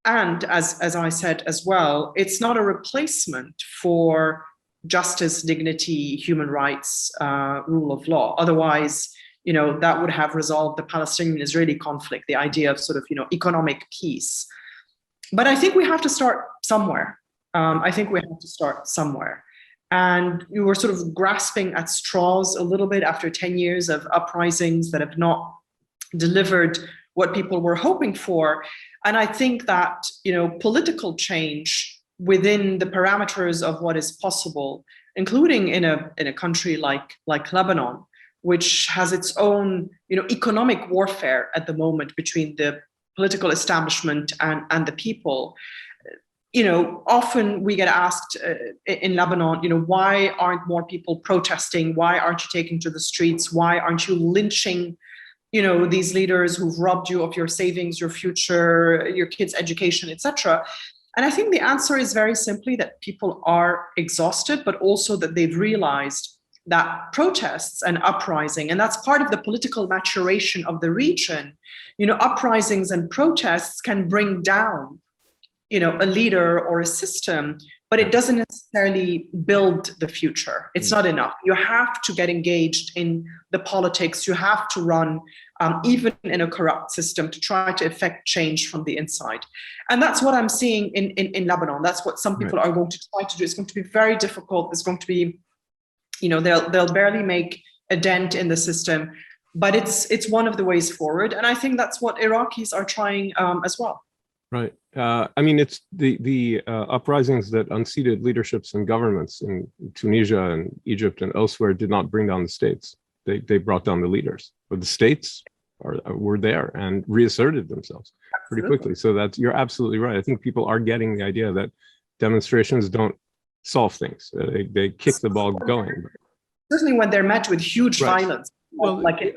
Speaker 3: And as I said as well, it's not a replacement for justice, dignity, human rights, rule of law. Otherwise, that would have resolved the Palestinian-Israeli conflict, the idea of sort of, economic peace. But I think we have to start somewhere. And we were sort of grasping at straws a little bit after 10 years of uprisings that have not delivered what people were hoping for. And I think that, political change within the parameters of what is possible, including in a country like Lebanon, which has its own, economic warfare at the moment between the political establishment and the people. Often we get asked in Lebanon, why aren't more people protesting? Why aren't you taking to the streets? Why aren't you lynching, these leaders who've robbed you of your savings, your future, your kids' education, etc.? And I think the answer is very simply that people are exhausted, but also that they've realized that protests and uprising, and that's part of the political maturation of the region, uprisings and protests can bring down, a leader or a system, but it doesn't necessarily build the future. It's not enough. You have to get engaged in the politics. You have to run, even in a corrupt system, to try to effect change from the inside. And that's what I'm seeing in Lebanon. That's what some people are going to try to do. It's going to be very difficult. It's going to be, they'll barely make a dent in the system, but it's one of the ways forward. And I think that's what Iraqis are trying as well.
Speaker 2: Right. It's the uprisings that unseated leaderships and governments in Tunisia and Egypt and elsewhere did not bring down the states. They brought down the leaders, but the states were there and reasserted themselves pretty quickly. So you're absolutely right. I think people are getting the idea that demonstrations don't solve things. They kick the ball going.
Speaker 3: Certainly when they're met with huge violence, like in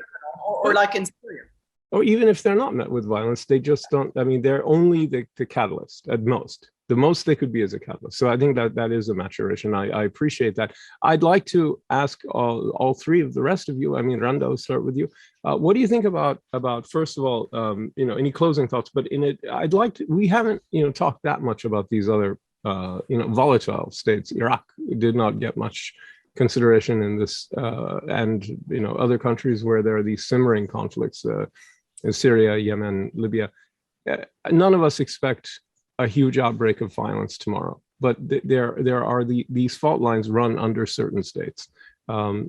Speaker 3: Syria.
Speaker 2: Or even if they're not met with violence, they just don't, they're only the catalyst at most. The most they could be is a catalyst. So I think that is a maturation. I appreciate that. I'd like to ask all three of the rest of you, Randa, I'll start with you. What do you think about first of all, any closing thoughts? But we haven't, talked that much about these other, volatile states. Iraq did not get much consideration in this, and, other countries where there are these simmering conflicts, in Syria, Yemen, Libya. None of us expect a huge outbreak of violence tomorrow, but there are these fault lines run under certain states.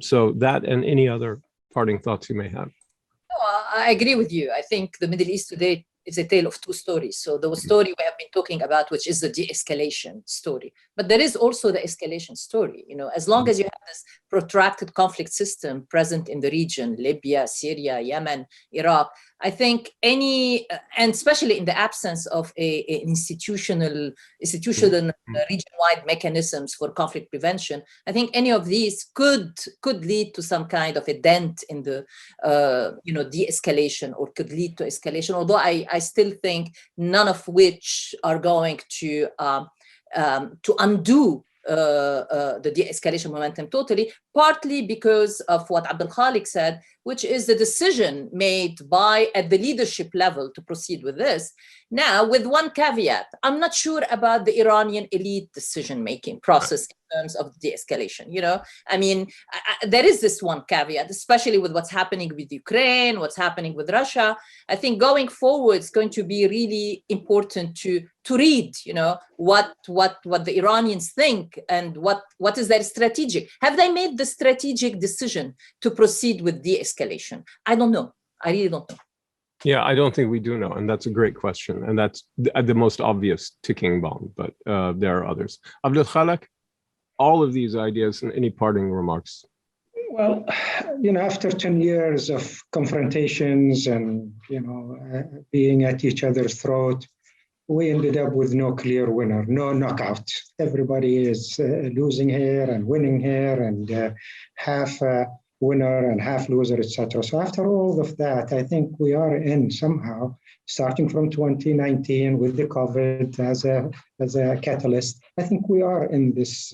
Speaker 2: So that and any other parting thoughts you may have.
Speaker 5: I agree with you. I think the Middle East today is a tale of two stories. So the story we have been talking about, which is the de-escalation story, but there is also the escalation story. As long as you have this protracted conflict system present in the region, Libya, Syria, Yemen, Iraq, I think and especially in the absence of an institutional region-wide mechanisms for conflict prevention, I think any of these could lead to some kind of a dent in the de-escalation, or could lead to escalation. Although I still think none of which are going to undo the de-escalation momentum totally, partly because of what Abdulkhaleq said, which is the decision made at the leadership level to proceed with this. Now, with one caveat, I'm not sure about the Iranian elite decision-making process in terms of de-escalation. There is this one caveat, especially with what's happening with Ukraine, what's happening with Russia. I think going forward, it's going to be really important to read, what the Iranians think and what is their strategic. Have they made the strategic decision to proceed with de-escalation? I don't know. I really don't know.
Speaker 2: Yeah, I don't think we do know. And that's a great question. And that's the most obvious ticking bomb, but there are others. Abdulkhaleq, all of these ideas and any parting remarks?
Speaker 4: Well, after 10 years of confrontations and, being at each other's throat, we ended up with no clear winner, no knockout. Everybody is losing here and winning here, and half winner and half loser, etc. So after all of that, I think we are in somehow, starting from 2019 with the COVID as a catalyst, I think we are in this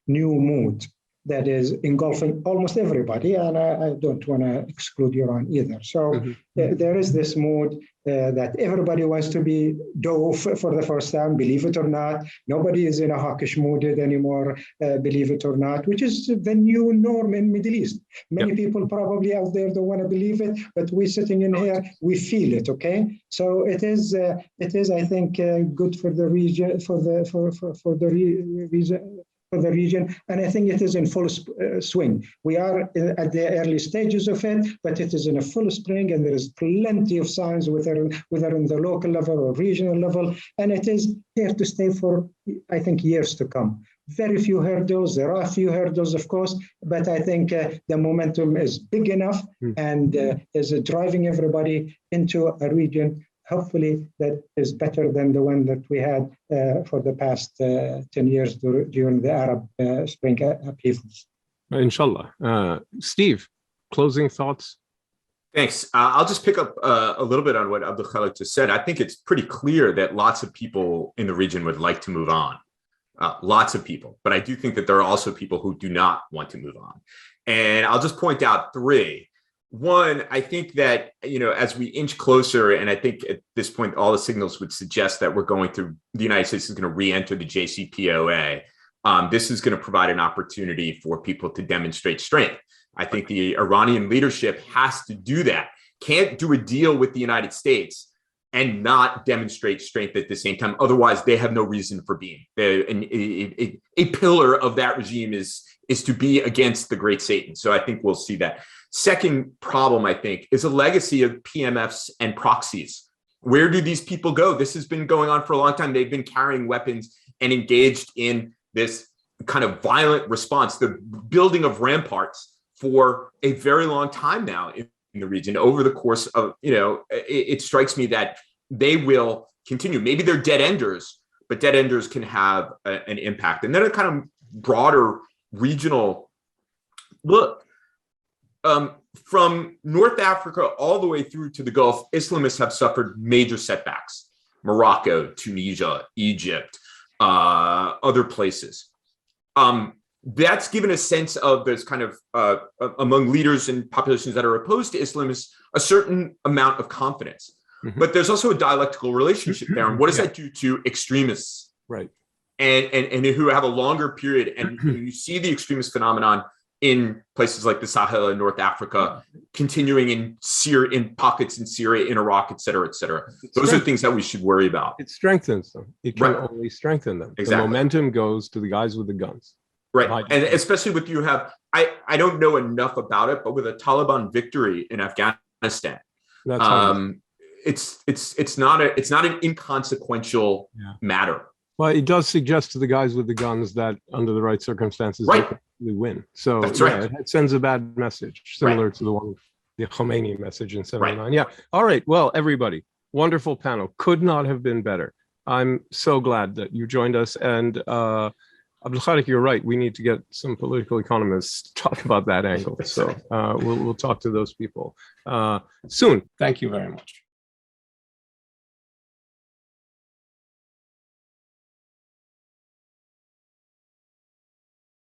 Speaker 4: new mood that is engulfing almost everybody, and I don't want to exclude Iran either. So there is this mood that everybody wants to be dove for the first time, believe it or not. Nobody is in a hawkish mood anymore, believe it or not, which is the new norm in Middle East. Many people probably out there don't want to believe it, but we sitting in here, we feel it, okay? So it is I think, good for the region, for the region, and I think it is in full swing. We are at the early stages of it, but it is in a full spring, and there is plenty of signs, whether in the local level or regional level, and it is here to stay for, I think, years to come. Very few hurdles. There are a few hurdles, of course, but I think the momentum is big enough and is driving everybody into a region, hopefully, that is better than the one that we had for the past 10 years during the Arab Spring upheavals.
Speaker 2: Inshallah. Steve, closing thoughts?
Speaker 6: Thanks. I'll just pick up a little bit on what Abdulkhaleq just said. I think it's pretty clear that lots of people in the region would like to move on. Lots of people. But I do think that there are also people who do not want to move on. And I'll just point out three. One, I think that, as we inch closer, and I think at this point, all the signals would suggest that we're going through, the United States is going to re-enter the JCPOA. This is going to provide an opportunity for people to demonstrate strength. I think the Iranian leadership has to do that. Can't do a deal with the United States and not demonstrate strength at the same time. Otherwise, they have no reason for being. A pillar of that regime is to be against the great Satan. So I think we'll see that. Second problem, I think, is a legacy of PMFs and proxies. Where do these people go? This has been going on for a long time. They've been carrying weapons and engaged in this kind of violent response, the building of ramparts for a very long time now in the region. Over the course of, it strikes me that they will continue. Maybe they're dead enders, but dead enders can have an impact. And then a kind of broader regional look. From North Africa all the way through to the Gulf, Islamists have suffered major setbacks. Morocco, Tunisia, Egypt, other places. That's given a sense of this kind of, among leaders and populations that are opposed to Islamists, a certain amount of confidence. But there's also a dialectical relationship there. And what does that do to extremists?
Speaker 2: Right.
Speaker 6: And who have a longer period. And you see the extremist phenomenon in places like the Sahel in North Africa, continuing in pockets in Syria, in Iraq, et cetera, et cetera. Those are things that we should worry about.
Speaker 2: It strengthens them. It can only strengthen them.
Speaker 6: Exactly.
Speaker 2: The momentum goes to the guys with the guns.
Speaker 6: Right. And especially with I don't know enough about it, but with a Taliban victory in Afghanistan, it's not an inconsequential matter.
Speaker 2: Well, it does suggest to the guys with the guns that under the right circumstances, they can really win. So
Speaker 6: that's right.
Speaker 2: It sends a bad message, similar to the Khomeini message in 79. Yeah. All right. Well, everybody, wonderful panel. Could not have been better. I'm so glad that you joined us. And Abdulkhaleq, you're right. We need to get some political economists to talk about that angle. So we'll talk to those people soon. Thank you very much.